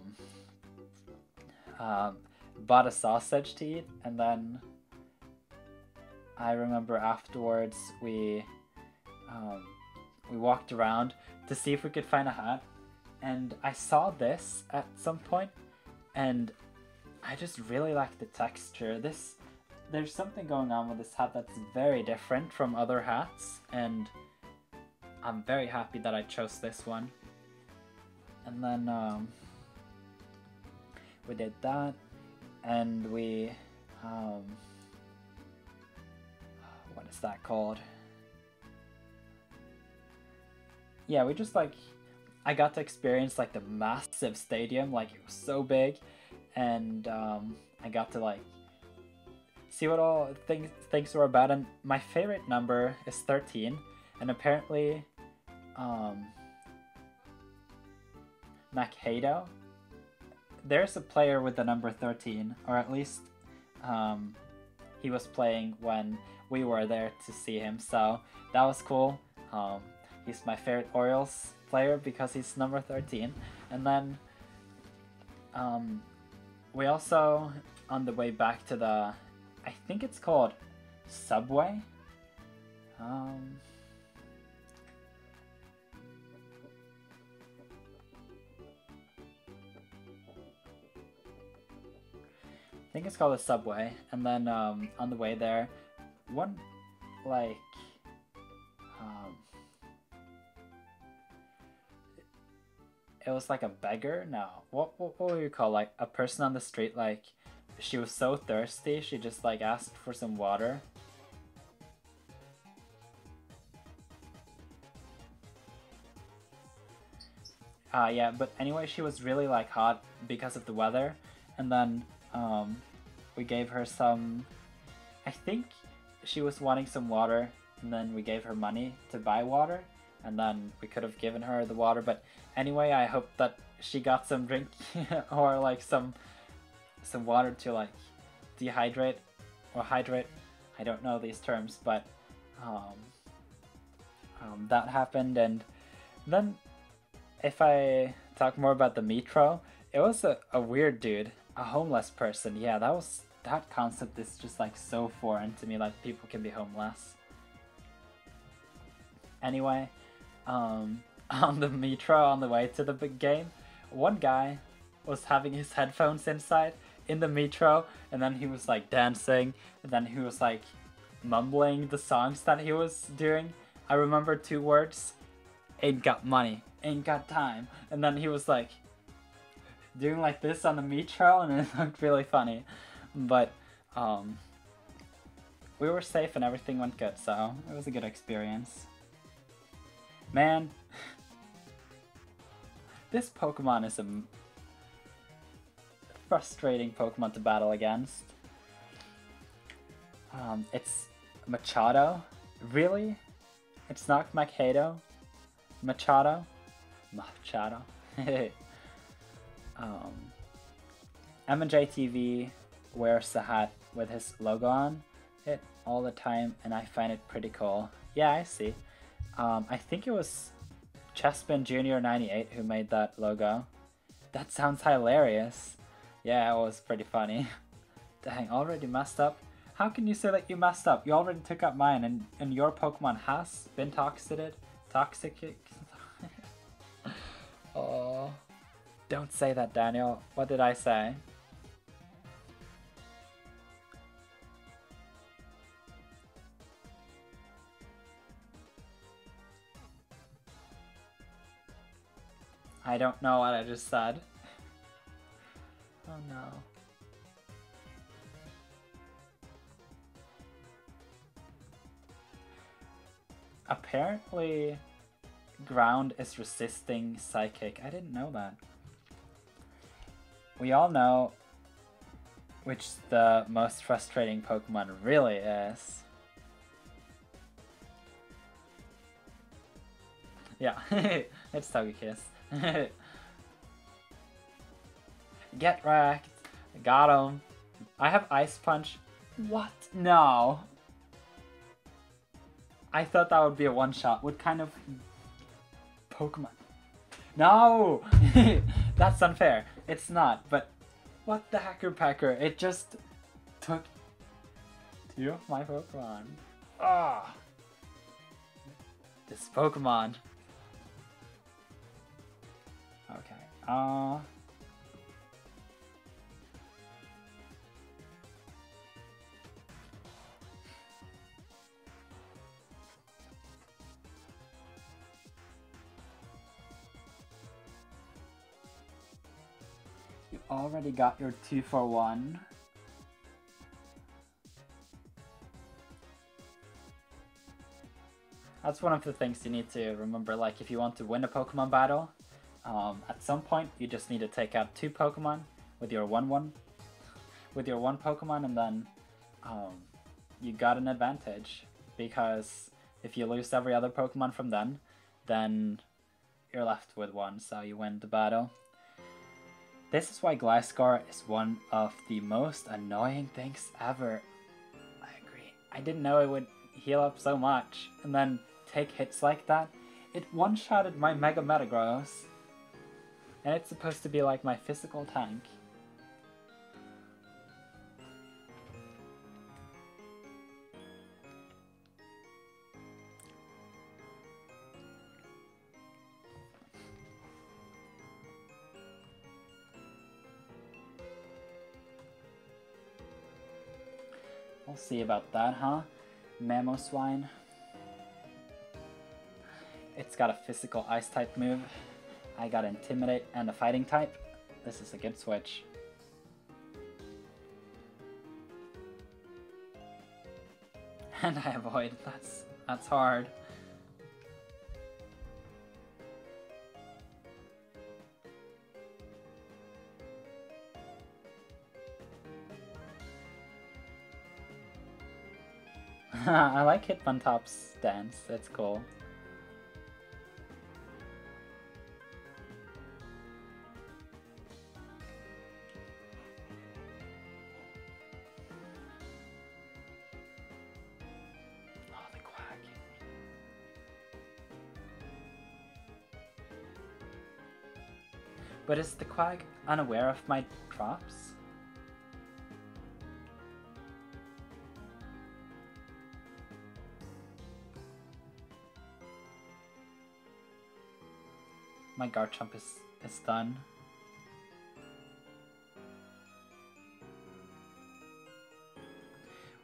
bought a sausage to eat, and then I remember afterwards we walked around to see if we could find a hat, and I saw this at some point, and I just really like the texture. There's something going on with this hat that's very different from other hats, and I'm very happy that I chose this one. And then we did that, and we what is that called? Yeah, we just, like, I got to experience, like, the massive stadium, like, it was so big, and I got to, like, see what all things were about, and my favorite number is 13, and apparently Makado, there's a player with the number 13, or at least he was playing when we were there to see him, so that was cool. He's my favorite Orioles player because he's number 13. And then we also, on the way back to the, I think it's called Subway. I think it's called a Subway. And then on the way there, one, like, it was like a beggar? No. What would you call, like, a person on the street, like, she was so thirsty, she just, like, asked for some water. Yeah, but anyway, she was really, like, hot because of the weather, and then we gave her some, I think she was wanting some water, and then we gave her money to buy water, and then we could have given her the water, but anyway, I hope that she got some drink or, like, some water to, like, dehydrate or hydrate. I don't know these terms, but that happened. And then if I talk more about the metro, it was a weird dude, a homeless person. Yeah, that concept is just, like, so foreign to me, like, people can be homeless. Anyway, on the metro on the way to the big game, one guy was having his headphones inside, in the metro, and then he was like dancing, and then he was like mumbling the songs that he was doing. I remember 2 words: ain't got money, ain't got time. And then he was like doing like this on the metro, and it looked really funny. But we were safe and everything went good, so it was a good experience. Man, this Pokemon is a frustrating Pokemon to battle against. It's Machado? Really? It's not Machado? Machado? Machado? M&J TV wears the hat with his logo on it all the time, and I find it pretty cool. Yeah, I see. I think it was Chespin Jr. 98 who made that logo. That sounds hilarious. Yeah, it was pretty funny. Dang, already messed up? How can you say that you messed up? You already took out mine, and your Pokemon has been toxicated? Oh, don't say that, Daniel. What did I say? I don't know what I just said. Oh no. Apparently, ground is resisting psychic. I didn't know that. We all know which the most frustrating Pokemon really is. Yeah, it's Togekiss. Get wrecked. Got him. I have Ice Punch. What? No. I thought that would be a one-shot. What kind of Pokemon? No! That's unfair. It's not, but what the Hacker Packer? It just took 2 of my Pokemon. Ah! This Pokemon. Okay, you already got your 2-for-1. That's one of the things you need to remember, like if you want to win a Pokemon battle, at some point you just need to take out 2 Pokemon with your one Pokemon, and then you got an advantage, because if you lose every other Pokemon from them, then you're left with 1, so you win the battle. This is why Gliscor is one of the most annoying things ever. I agree. I didn't know it would heal up so much, and then take hits like that. It one-shotted my Mega Metagross, and it's supposed to be like my physical tank. We'll see about that, huh? Mamoswine. It's got a physical ice type move. I got Intimidate and a fighting type. This is a good switch. And I avoid. That's hard. I like Hitmontop's dance. That's cool. But is the Quag unaware of my drops? My Garchomp is done.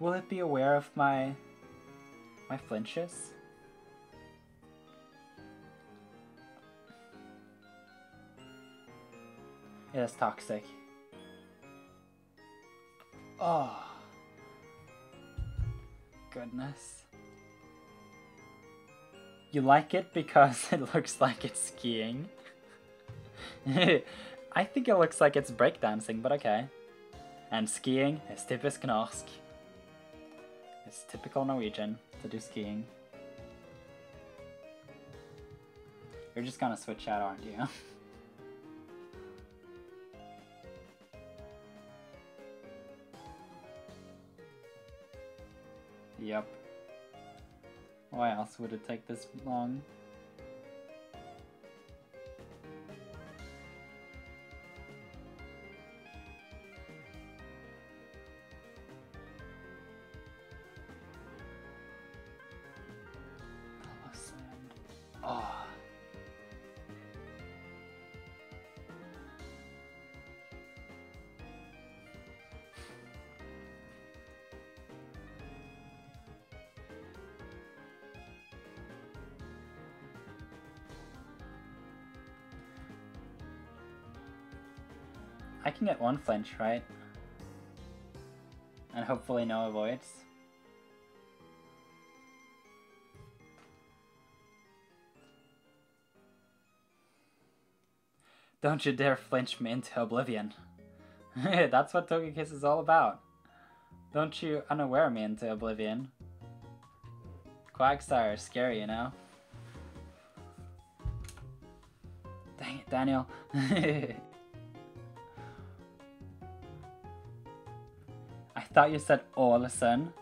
Will it be aware of my flinches? It is toxic. Oh. Goodness. You like it because it looks like it's skiing? I think it looks like it's breakdancing, but okay. And skiing is typisk norsk. It's typical Norwegian to do skiing. You're just gonna switch out, aren't you? Yep. Why else would it take this long? Oh. I can get one flinch, right? And hopefully no avoids. Don't you dare flinch me into oblivion. That's what Togekiss is all about. Don't you unaware me into oblivion. Quagsire is scary, you know? Dang it, Daniel. I thought you said Ålesund.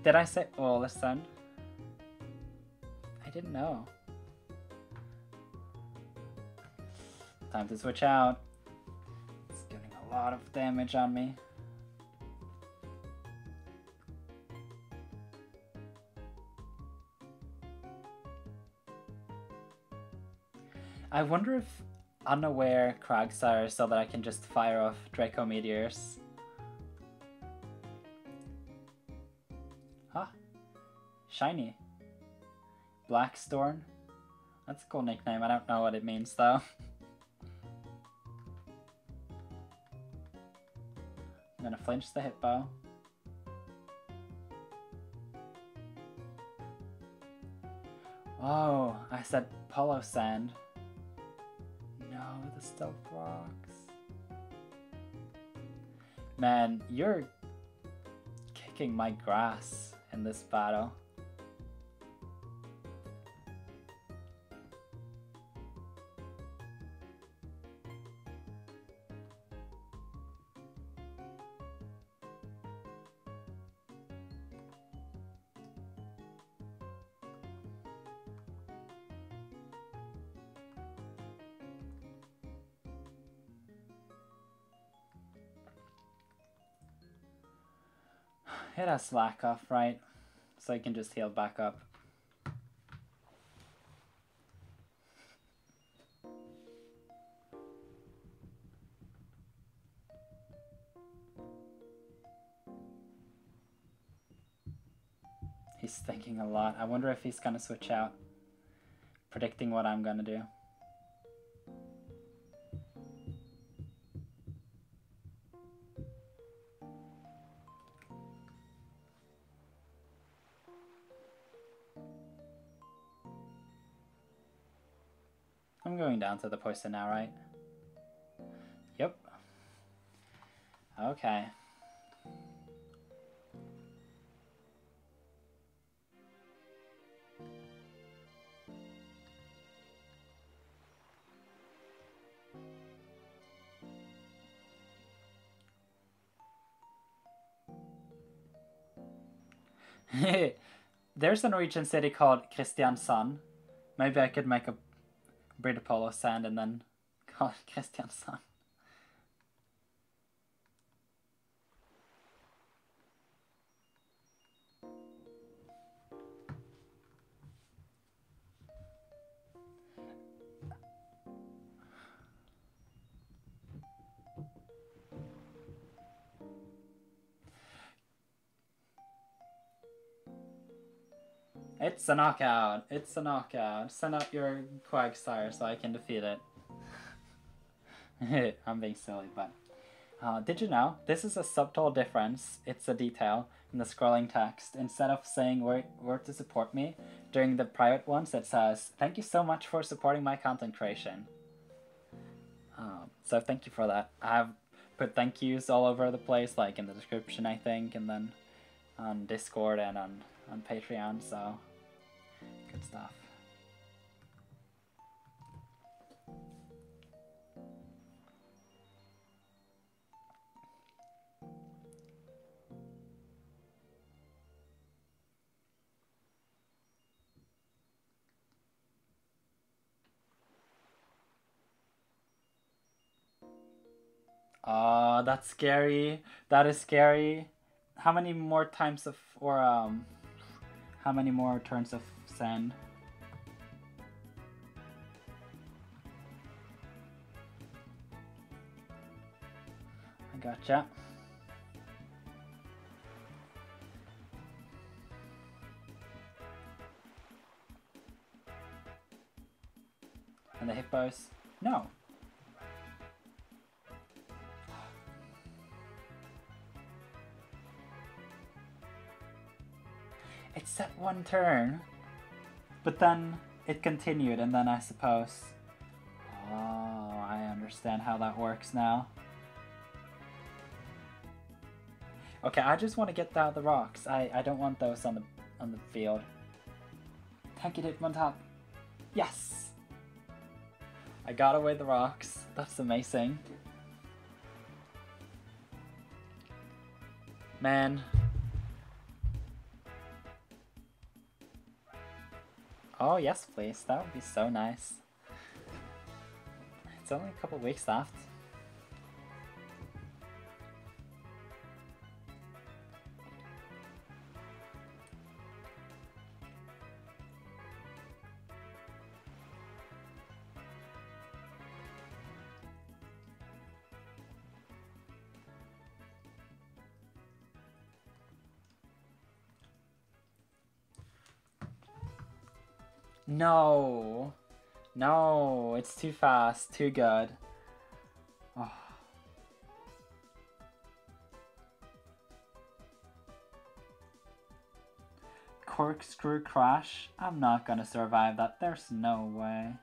Did I say Ålesund? I didn't know. Time to switch out. It's getting a lot of damage on me. I wonder if unaware Quagsire so that I can just fire off Draco Meteors. Huh? Shiny. Blackstorm? That's a cool nickname, I don't know what it means though. I'm gonna flinch the Hippo. Oh, I said Polo Sand. No, the Stealth Rocks. Man, you're kicking my grass in this battle. It has slack off, right? So I can just heal back up. He's thinking a lot. I wonder if he's gonna switch out. Predicting what I'm gonna do. I'm going down to the poison now, right? Yep. Okay. There's a Norwegian city called Kristiansand. Maybe I could make a breed of Polo Sand and then call it Kristiansand. It's a knockout. It's a knockout. Send out your Quagsire so I can defeat it. I'm being silly, but... did you know? This is a subtle difference. It's a detail in the scrolling text. Instead of saying where to support me, during the private ones it says, "Thank you so much for supporting my content creation." So thank you for that. I've put thank yous all over the place, like in the description, I think, and then on Discord and on Patreon, so good stuff. Oh, that's scary. That is scary. How many more times of, or how many more turns of sand? I gotcha. And the hippos? No. It said one turn, but then it continued, and then I suppose... Oh, I understand how that works now. Okay, I just want to get down the rocks. I don't want those on the field. Thank you, Hitmontop. Yes! I got away the rocks. That's amazing. Man. Oh, yes, please. That would be so nice. It's only a couple weeks left. No. No, it's too fast, too good. Oh. Corkscrew crash? I'm not gonna survive that, there's no way.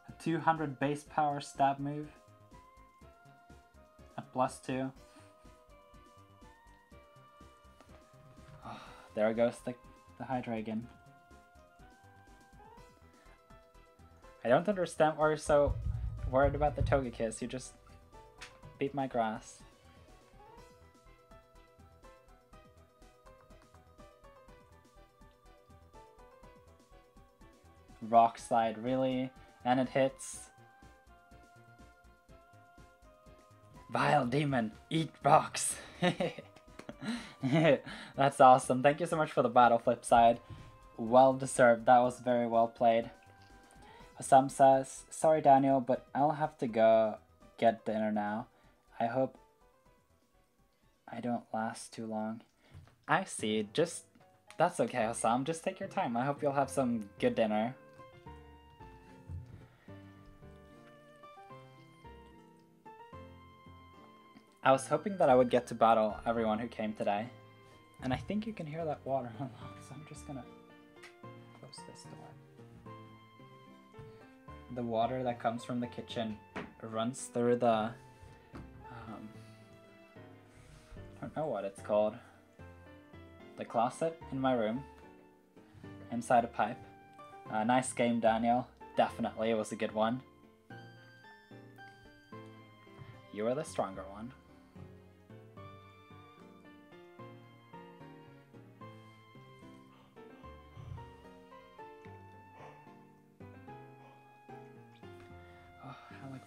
A 200 base power stab move? At +2? Oh, there goes the Hydreigon. I don't understand why you're so worried about the Togekiss. You just beat my grass. Rock slide, really? And it hits. Vile demon, eat rocks. That's awesome. Thank you so much for the battle flip side. Well deserved. That was very well played. Sam says, "Sorry Daniel, but I'll have to go get dinner now. I hope I don't last too long." I see. That's okay, Hassan. Just take your time. I hope you'll have some good dinner. I was hoping that I would get to battle everyone who came today. And I think you can hear that water unlock, so I'm just gonna close this door. The water that comes from the kitchen runs through the, I don't know what it's called, the closet in my room, inside a pipe. Nice game, Daniel. Definitely, it was a good one. You were the stronger one.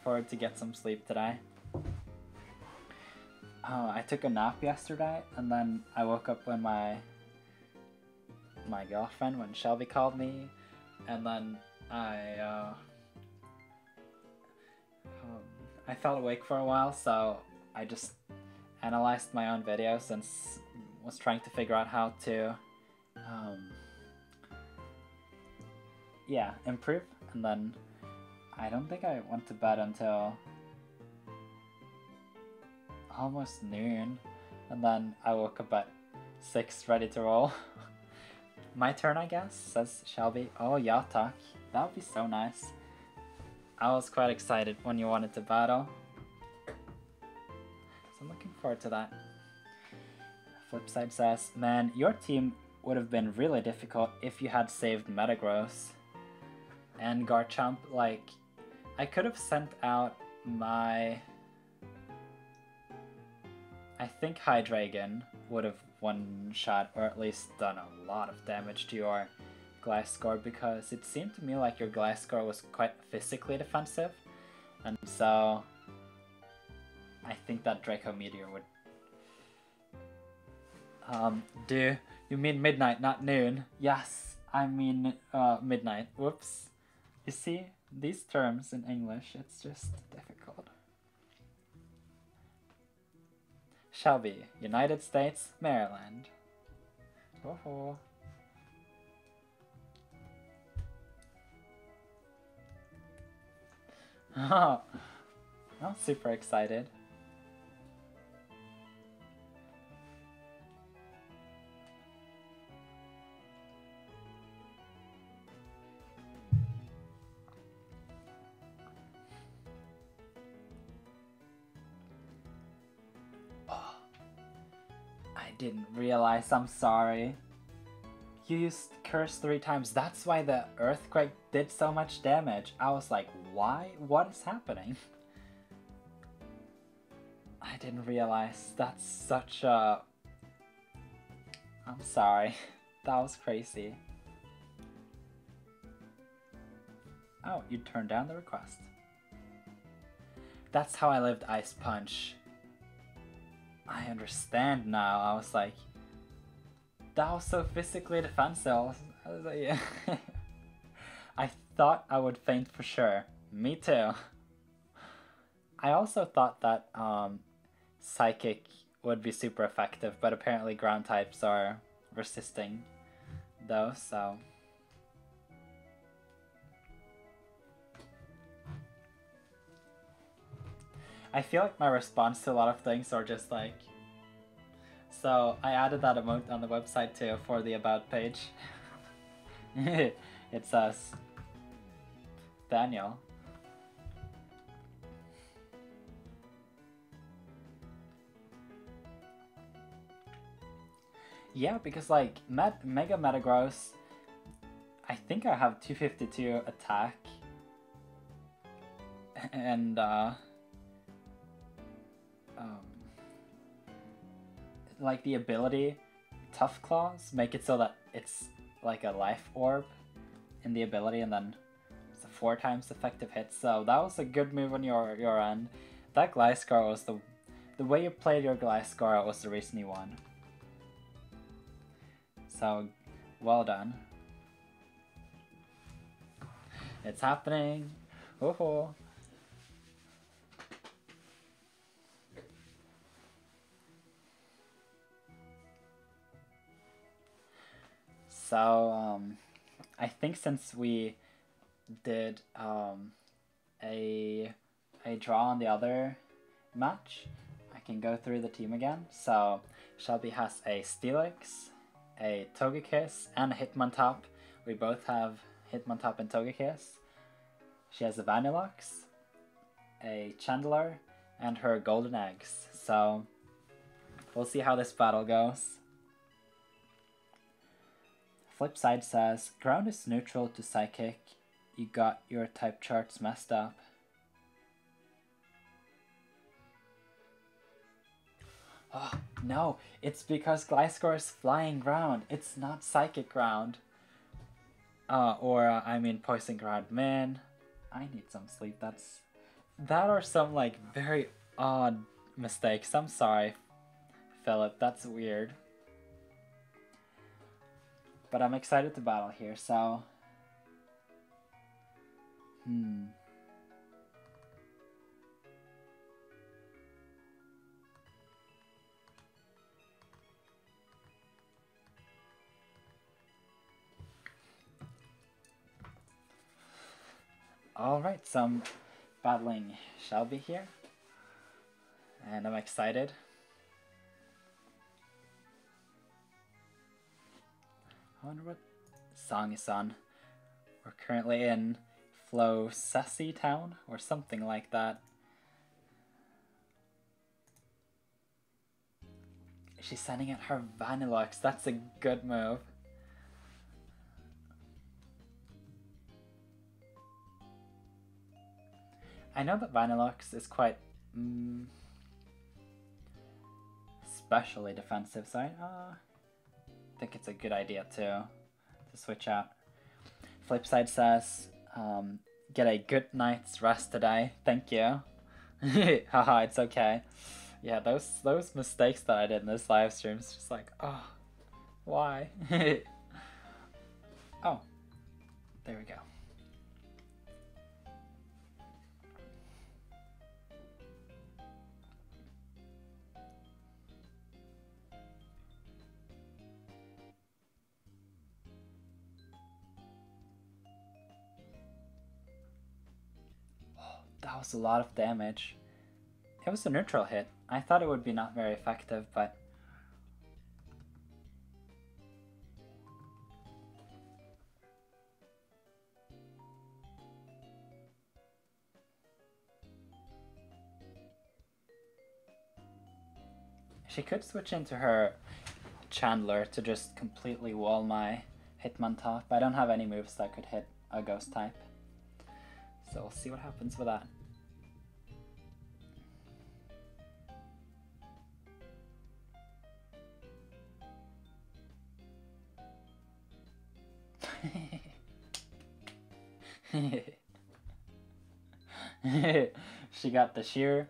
Forward to get some sleep today. I took a nap yesterday, and then I woke up when my girlfriend, when Shelby called me, and then I felt awake for a while, so I just analyzed my own videos and was trying to figure out how to yeah, improve, and then I don't think I went to bed until almost noon, and then I woke up at 6 ready to roll. My turn, I guess, says Shelby. Oh, yeah, talk. That would be so nice. I was quite excited when you wanted to battle. So I'm looking forward to that. Flipside says, man, your team would have been really difficult if you had saved Metagross. And Garchomp, like, I could have sent out my... I think Hydreigon would have one-shot, or at least done a lot of damage to your Gliscor, because it seemed to me like your Gliscor was quite physically defensive, and so I think that Draco Meteor would... do you mean midnight, not noon? Yes, I mean midnight. Whoops. You see, these terms in English, it's just difficult. Shelby, United States, Maryland. Oh. Oh, I'm super excited. I didn't realize, I'm sorry. You used Curse 3 times, that's why the Earthquake did so much damage. I was like, why? What is happening? I didn't realize, that's such a... I'm sorry, that was crazy. Oh, you turned down the request. That's how I lived Ice Punch. I understand now. I was like, that was so physically defensive. I was like, yeah. I thought I would faint for sure. Me too. I also thought that Psychic would be super effective, but apparently ground types are resisting those, so... I feel like my response to a lot of things are just like... So, I added that emote on the website too for the about page. It's us. Daniel. Yeah, because like, Mega Metagross, I think I have 252 attack. And, like the ability Tough Claws make it so that it's like a life orb in the ability, and then it's a 4 times effective hit, so that was a good move on your end. That Gliscor was the way you played your Gliscor was the reason you won. So, well done. It's happening. Woohoo! So, I think since we did a draw on the other match, I can go through the team again. So, Shelby has a Steelix, a Togekiss, and a Hitmontop. We both have Hitmontop and Togekiss. She has a Vanilluxe, a Chandler, and her Golden Eggs. So, we'll see how this battle goes. Flipside says, ground is neutral to Psychic. You got your type charts messed up. Oh, no, it's because Gliscor is flying ground. It's not Psychic ground. I mean Poison ground. Man, I need some sleep. That are some like very odd mistakes. I'm sorry, Philip. That's weird. But I'm excited to battle here, so... Alright, so I'm battling Shelby here. And I'm excited. I wonder what song is on. We're currently in Flo Sassy Town or something like that. She's sending out her Vanilluxe. That's a good move. I know that Vanilluxe is quite especially defensive, so I think it's a good idea to switch out. Flipside says, get a good night's rest today. Thank you. Haha, it's okay. Yeah, those mistakes that I did in this live stream is just like, oh, why? Oh, there we go. That was a lot of damage. It was a neutral hit. I thought it would be not very effective, but... She could switch into her Chandler to just completely wall my Hitmontop. I don't have any moves that could hit a ghost type. So we'll see what happens with that. She got the sheer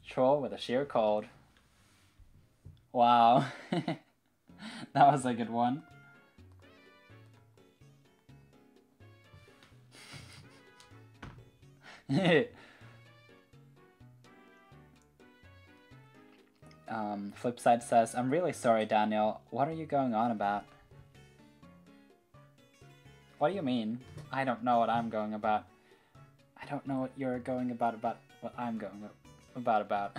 troll with a sheer cold. Wow. That was a good one. Flipside says, I'm really sorry, Daniel. What are you going on about? What do you mean? I don't know what I'm going about. I don't know what you're going about what I'm going about.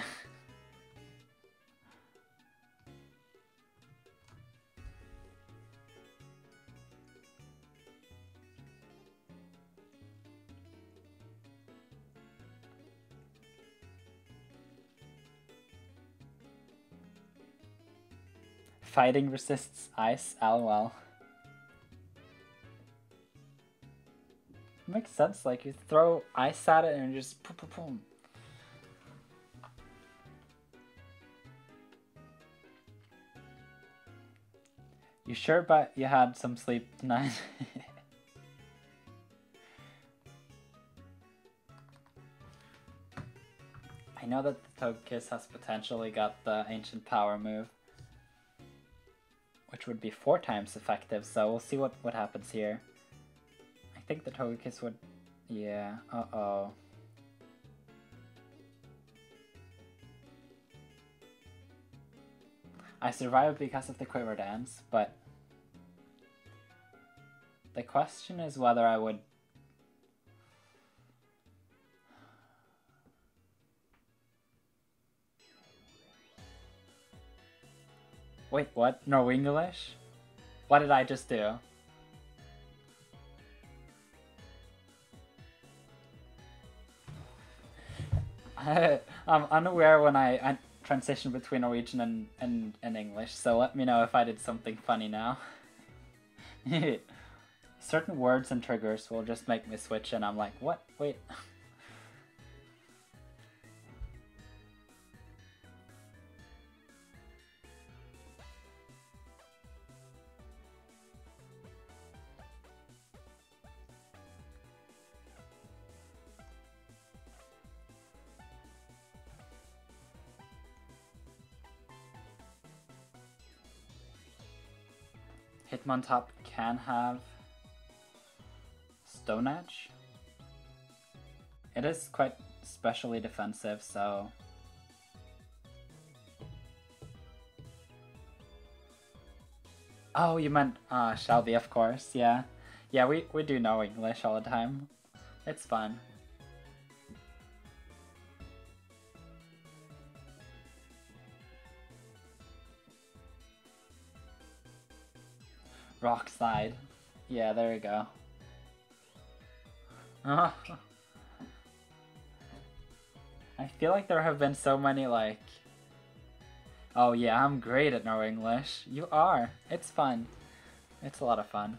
Fighting resists ice, lol. Makes sense, like you throw ice at it and just boom, boom, boom. You sure but you had some sleep tonight? I know that the Togekiss has potentially got the Ancient Power move, which would be 4 times effective, so we'll see what happens here. I think the Togekiss would... yeah, uh-oh. I survived because of the Quiver Dance, but... the question is whether I would... Wait, what? No English? What did I just do? I'm unaware when I transition between Norwegian and English, so let me know if I did something funny now. Certain words and triggers will just make me switch and I'm like, what? Wait. Hitmontop can have Stone Edge. It is quite specially defensive, so... oh, you meant Shelby, of course, yeah. Yeah, we do know English all the time. It's fun. Rock slide. Yeah, there we go. I feel like there have been so many like... Oh yeah, I'm great at knowing English. You are. It's fun. It's a lot of fun.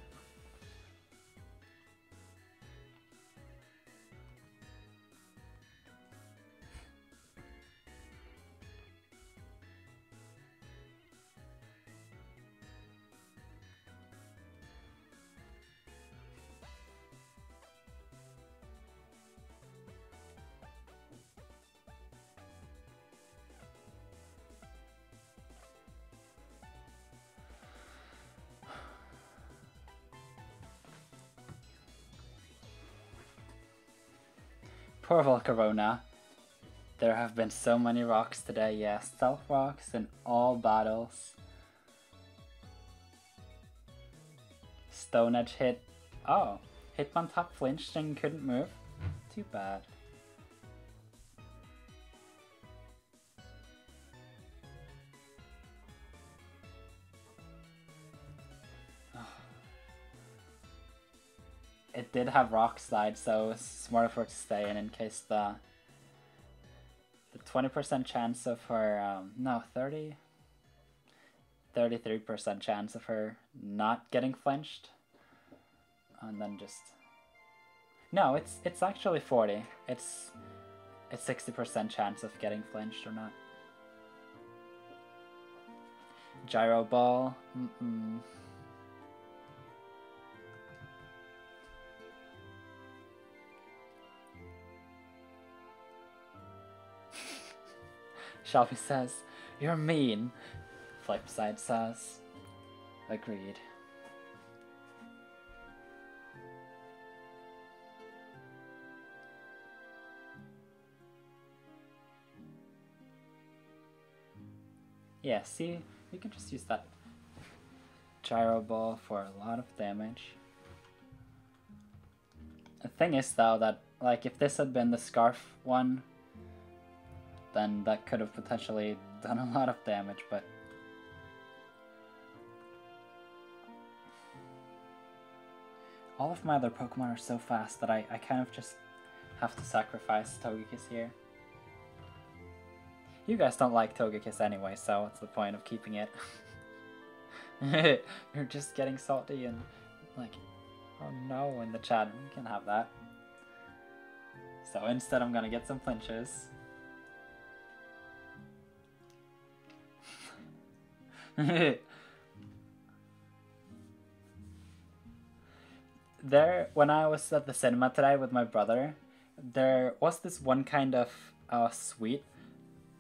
Poor Volcarona. There have been so many rocks today, yeah. Stealth rocks in all battles. Stone Edge hit. Oh, Hitmontop flinched and couldn't move. Too bad. It did have rock slide, so it's smart for it to stay in case the 20% chance of her, no, 33% chance of her not getting flinched. And then just... No, it's actually 40. It's 60% chance of getting flinched or not. Gyro ball. Shelby says, "You're mean." Flipside says, "Agreed." Yeah, see, you can just use that gyro ball for a lot of damage. The thing is though that, like, if this had been the scarf one, then that could have potentially done a lot of damage, but... All of my other Pokemon are so fast that I kind of just have to sacrifice Togekiss here. You guys don't like Togekiss anyway, so what's the point of keeping it? You're just getting salty and like, oh no, in the chat. You can have that. So instead I'm gonna get some flinches. There, when I was at the cinema today with my brother, there was this one kind of sweet.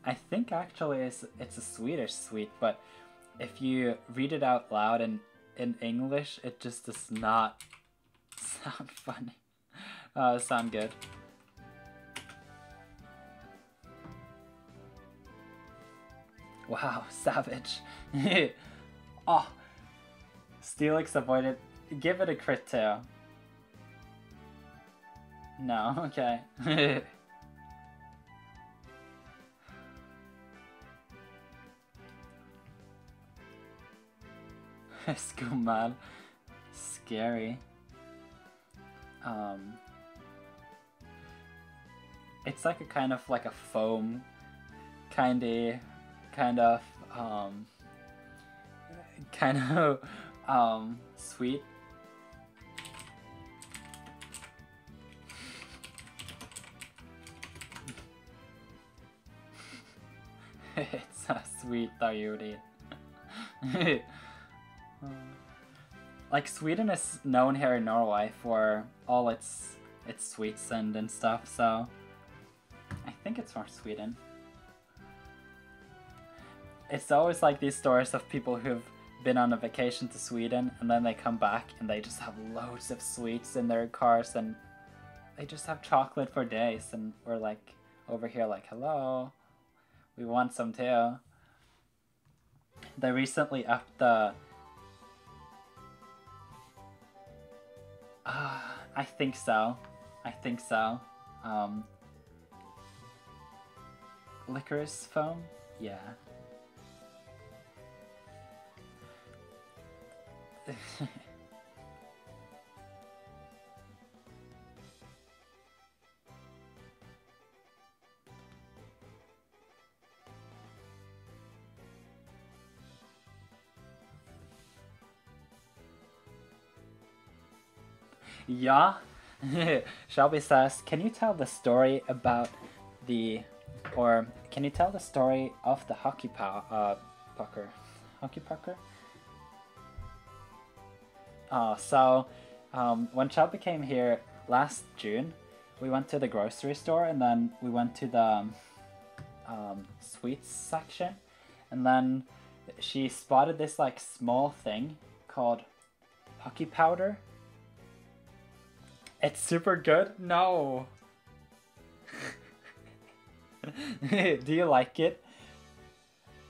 I think actually it's a Swedish sweet, but if you read it out loud in English, it just does not sound funny. Sound good. Wow, savage. Oh, Steelix avoided. Give it a crit too. No, okay. Scumbag. Scary. It's like a kind of like a foam kind of sweet. It's a sweet Dayuri. Like Sweden is known here in Norway for all its sweets and stuff, so I think it's from Sweden. It's always like these stories of people who've been on a vacation to Sweden and then they come back and they just have loads of sweets in their cars and they just have chocolate for days, and we're like over here like, hello, we want some too. They recently upped the... I think so. I think so. Licorice foam? Yeah. Yeah. Shelby says, can you tell the story about or can you tell the story of the pucker? Hockey pucker? So when Shelby came here last June, we went to the grocery store and then we went to the sweets section, and then she spotted this like small thing called hockey powder. It's super good? No. Do you like it?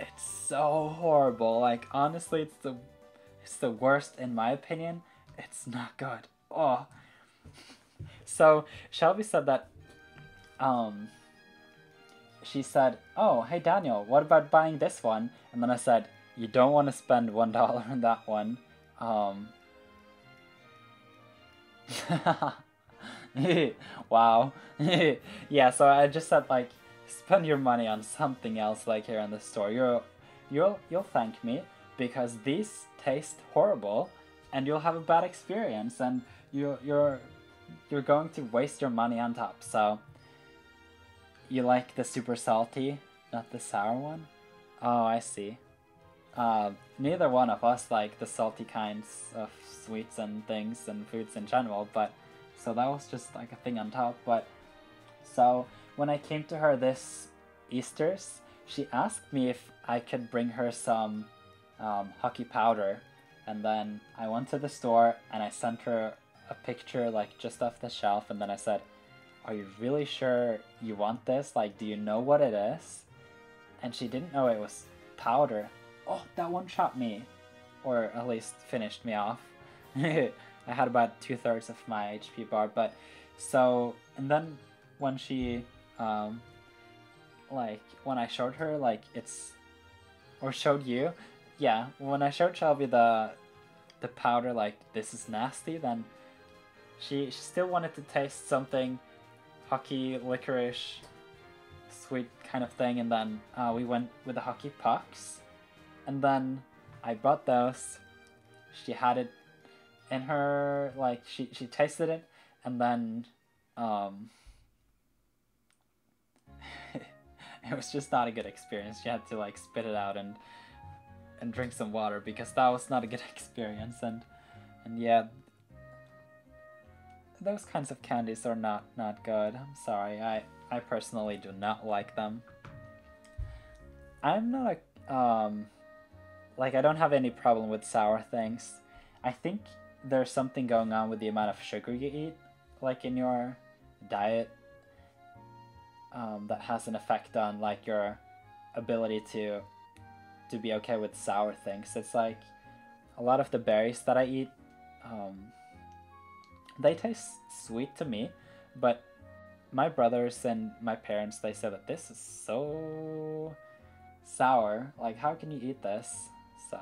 It's so horrible. Like honestly, it's the worst in my opinion. It's not good. Oh. So Shelby said that she said, "Oh, hey Daniel, what about buying this one?" And then I said, "You don't want to spend $1 on that one." Wow. Yeah, so I just said like, spend your money on something else like here in the store. You'll thank me because these taste horrible and you'll have a bad experience and you're going to waste your money on top. So you like the super salty, not the sour one? Oh, I see. Neither one of us like the salty kinds of sweets and things and foods in general, but so that was just like a thing on top. But so when I came to her this Easter's, she asked me if I could bring her some hockey powder, and then I went to the store and I sent her a picture like just off the shelf, and then I said, "Are you really sure you want this? Like, do you know what it is?" And she didn't know it was powder. Oh, that one shot me, or at least finished me off. I had about 2/3 of my HP bar, but so, and then when she, like, when I showed her, like, or showed you, yeah, when I showed Shelby the powder, like, this is nasty, then she still wanted to taste something hockey, licorice, sweet kind of thing, and then we went with the hockey pucks, and then I bought those. She had it in her, like, she tasted it, and then it was just not a good experience. She had to like spit it out and drink some water because that was not a good experience. And yeah, those kinds of candies are not good. I'm sorry. I personally do not like them. I'm not a like, I don't have any problem with sour things. I think there's something going on with the amount of sugar you eat, like in your diet, that has an effect on like your ability to be okay with sour things. It's like a lot of the berries that I eat, they taste sweet to me, but my brothers and my parents, they say that this is so sour. Like, how can you eat this? So,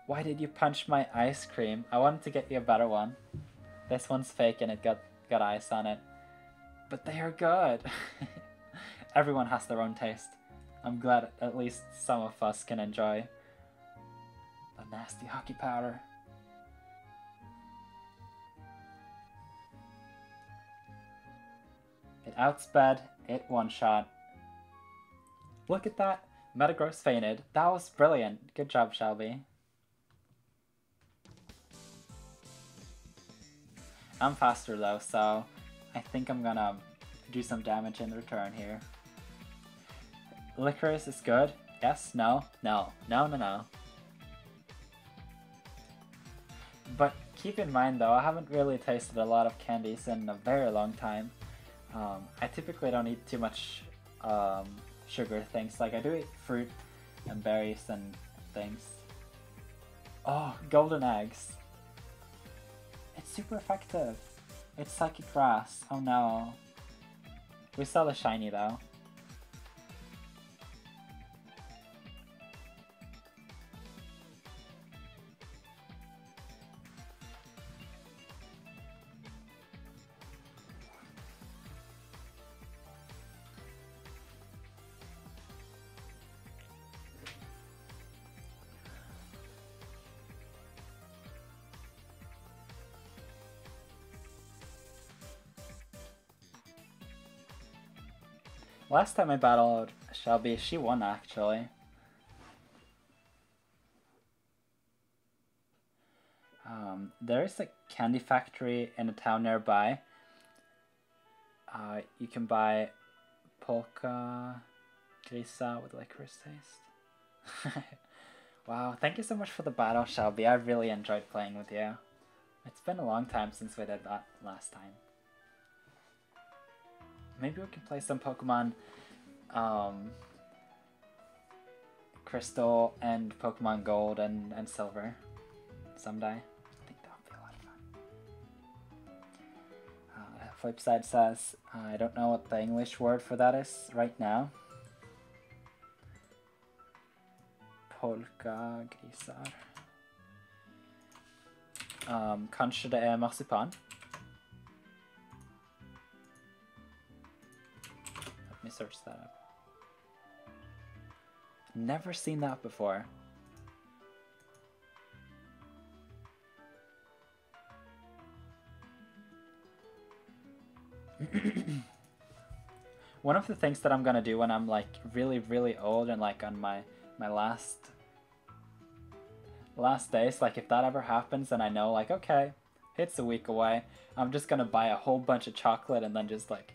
why did you punch my ice cream? I wanted to get you a better one. This one's fake and it got ice on it. But they are good. Everyone has their own taste. I'm glad at least some of us can enjoy the nasty hockey powder. It outsped, it one-shot. Look at that. Metagross fainted. That was brilliant. Good job, Shelby. I'm faster though, so I think I'm gonna do some damage in return here. Licorice is good. Yes, no, no, no, no, no. But keep in mind though, I haven't really tasted a lot of candies in a very long time. I typically don't eat too much sugar things. Like, I do eat fruit and berries and things. Oh, golden eggs. It's super effective. It's Psychic Grass. Oh no. We saw the shiny though. Last time I battled Shelby, she won actually. There is a candy factory in a town nearby. You can buy Pokémon with licorice taste. Wow, thank you so much for the battle, Shelby. I really enjoyed playing with you. It's been a long time since we did that last time. Maybe we can play some Pokemon Crystal and Pokemon Gold and Silver someday. I think that would be a lot of fun. Flipside says, I don't know what the English word for that is right now. Polka grisar. Kanskje det er marsipan. Let me search that up. Never seen that before. One of the things that I'm gonna do when I'm like really old and like on my last days, like if that ever happens and I know like, okay, it's a week away, I'm just gonna buy a whole bunch of chocolate and then just like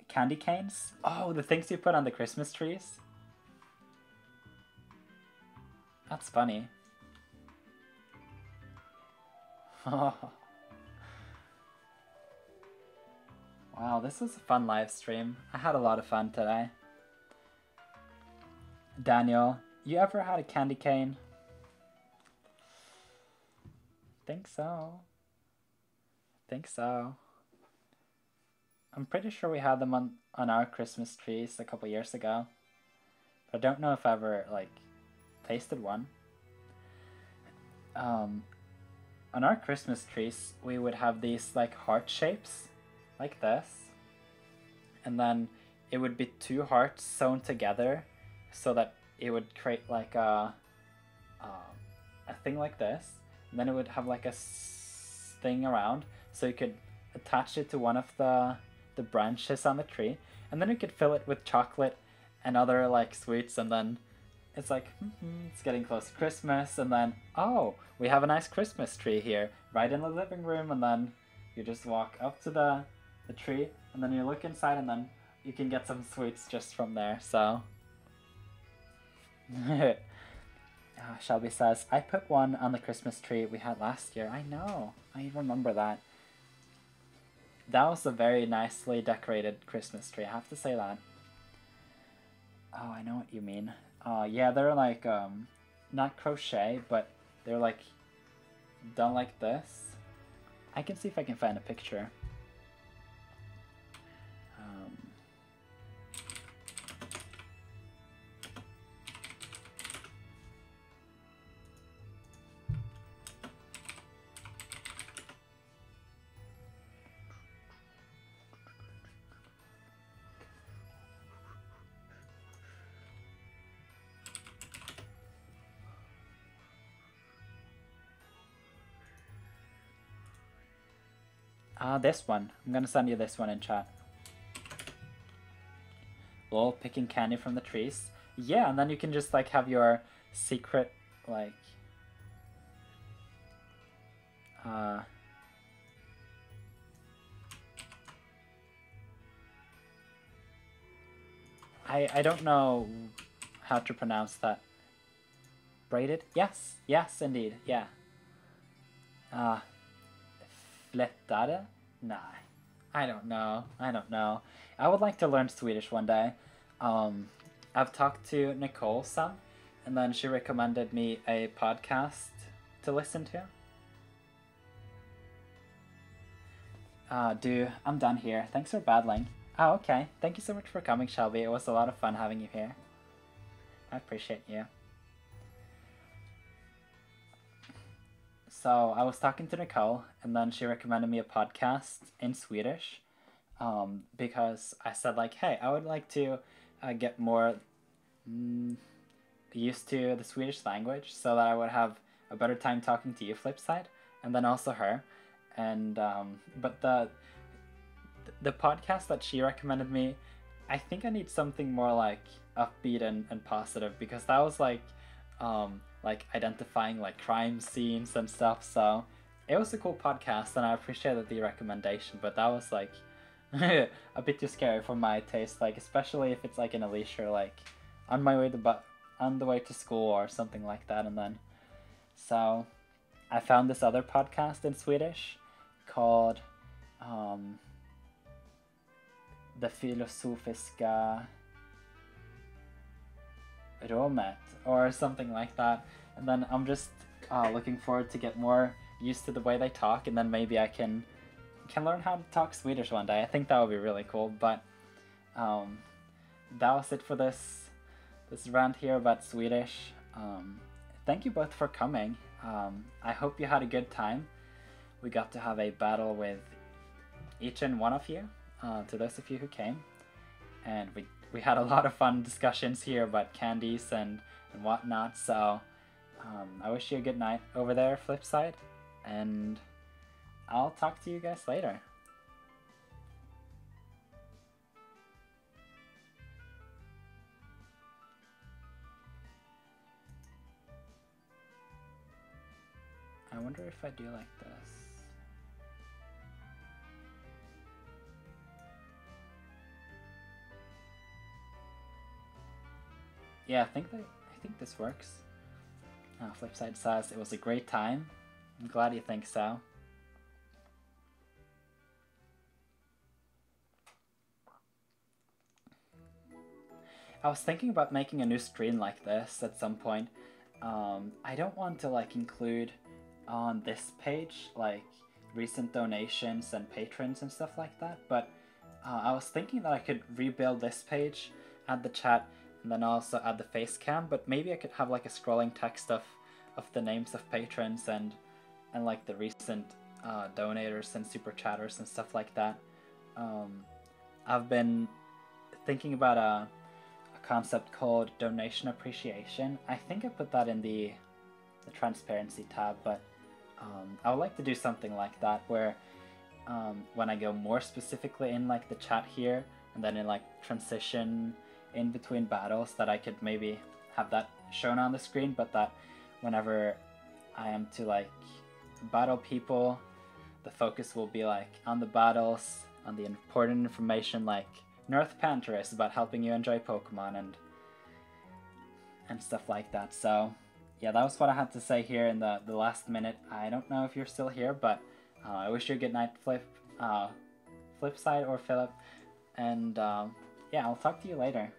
candy canes? Oh, the things you put on the Christmas trees? That's funny. Wow, this was a fun live stream. I had a lot of fun today. Daniel, you ever had a candy cane? Think so. Think so. I'm pretty sure we had them on our Christmas trees a couple years ago. But I don't know if I ever, like, tasted one. On our Christmas trees, we would have these, like, heart shapes, like this. And then it would be two hearts sewn together so that it would create, like, a thing like this. And then it would have, like, a thing around, so you could attach it to one of the branches on the tree, and then you could fill it with chocolate and other like sweets, and then it's like it's getting close to Christmas, and then oh, we have a nice Christmas tree here right in the living room, and then you just walk up to the tree, and then you look inside, and then you can get some sweets just from there. So Shelby says, I put one on the Christmas tree we had last year. I know, I remember that. That was a very nicely decorated Christmas tree, I have to say that. Oh, I know what you mean. Yeah, they're like, not crochet, but they're like done like this. I can see if I can find a picture. This one. I'm gonna send you this one in chat. Lol, picking candy from the trees. Yeah, and then you can just like have your secret like I don't know how to pronounce that. Braided? Yes, yes indeed, yeah. Flättade? Nah, I don't know. I would like to learn Swedish one day. I've talked to Nicole some, and then she recommended me a podcast to listen to. I'm done here. Thanks for battling. Oh, okay. Thank you so much for coming, Shelby. It was a lot of fun having you here. I appreciate you. So I was talking to Nicole, and then she recommended me a podcast in Swedish, because I said like, hey, I would like to get more used to the Swedish language so that I would have a better time talking to you, Flipside, and then also her. And but the podcast that she recommended me, I think I need something more like upbeat and positive, because that was like identifying like crime scenes and stuff. So it was a cool podcast, and I appreciated the recommendation, but that was like a bit too scary for my taste, like especially if it's like in a leisure, like on the way to school or something like that. And then so I found this other podcast in Swedish called The Filosofiska Rummet or something like that. And then I'm just looking forward to get more used to the way they talk, and then maybe I can learn how to talk Swedish one day. I think that would be really cool. But that was it for this rant here about Swedish. Thank you both for coming. I hope you had a good time. We got to have a battle with each and one of you, to those of you who came, and we had a lot of fun discussions here about candies and whatnot. So I wish you a good night over there, Flipside, and I'll talk to you guys later. I wonder if I do like this. Yeah, I think this works. Flipside says it was a great time. I'm glad you think so. I was thinking about making a new stream like this at some point. I don't want to like include on this page like recent donations and patrons and stuff like that, but I was thinking that I could rebuild this page, add the chat, and then also add the face cam, but maybe I could have like a scrolling text of the names of patrons and like the recent donators and super chatters and stuff like that. I've been thinking about a concept called donation appreciation. I think I put that in the transparency tab, but I would like to do something like that where when I go more specifically in like the chat here, and then in like transition in between battles, that I could maybe have that shown on the screen, but that whenever I am to like battle people, the focus will be like on the battles, on the important information like NIRTHEART is about helping you enjoy Pokemon and stuff like that. So yeah, that was what I had to say here in the last minute. I don't know if you're still here, but I wish you a good night, Flipside or Philip, and yeah, I'll talk to you later.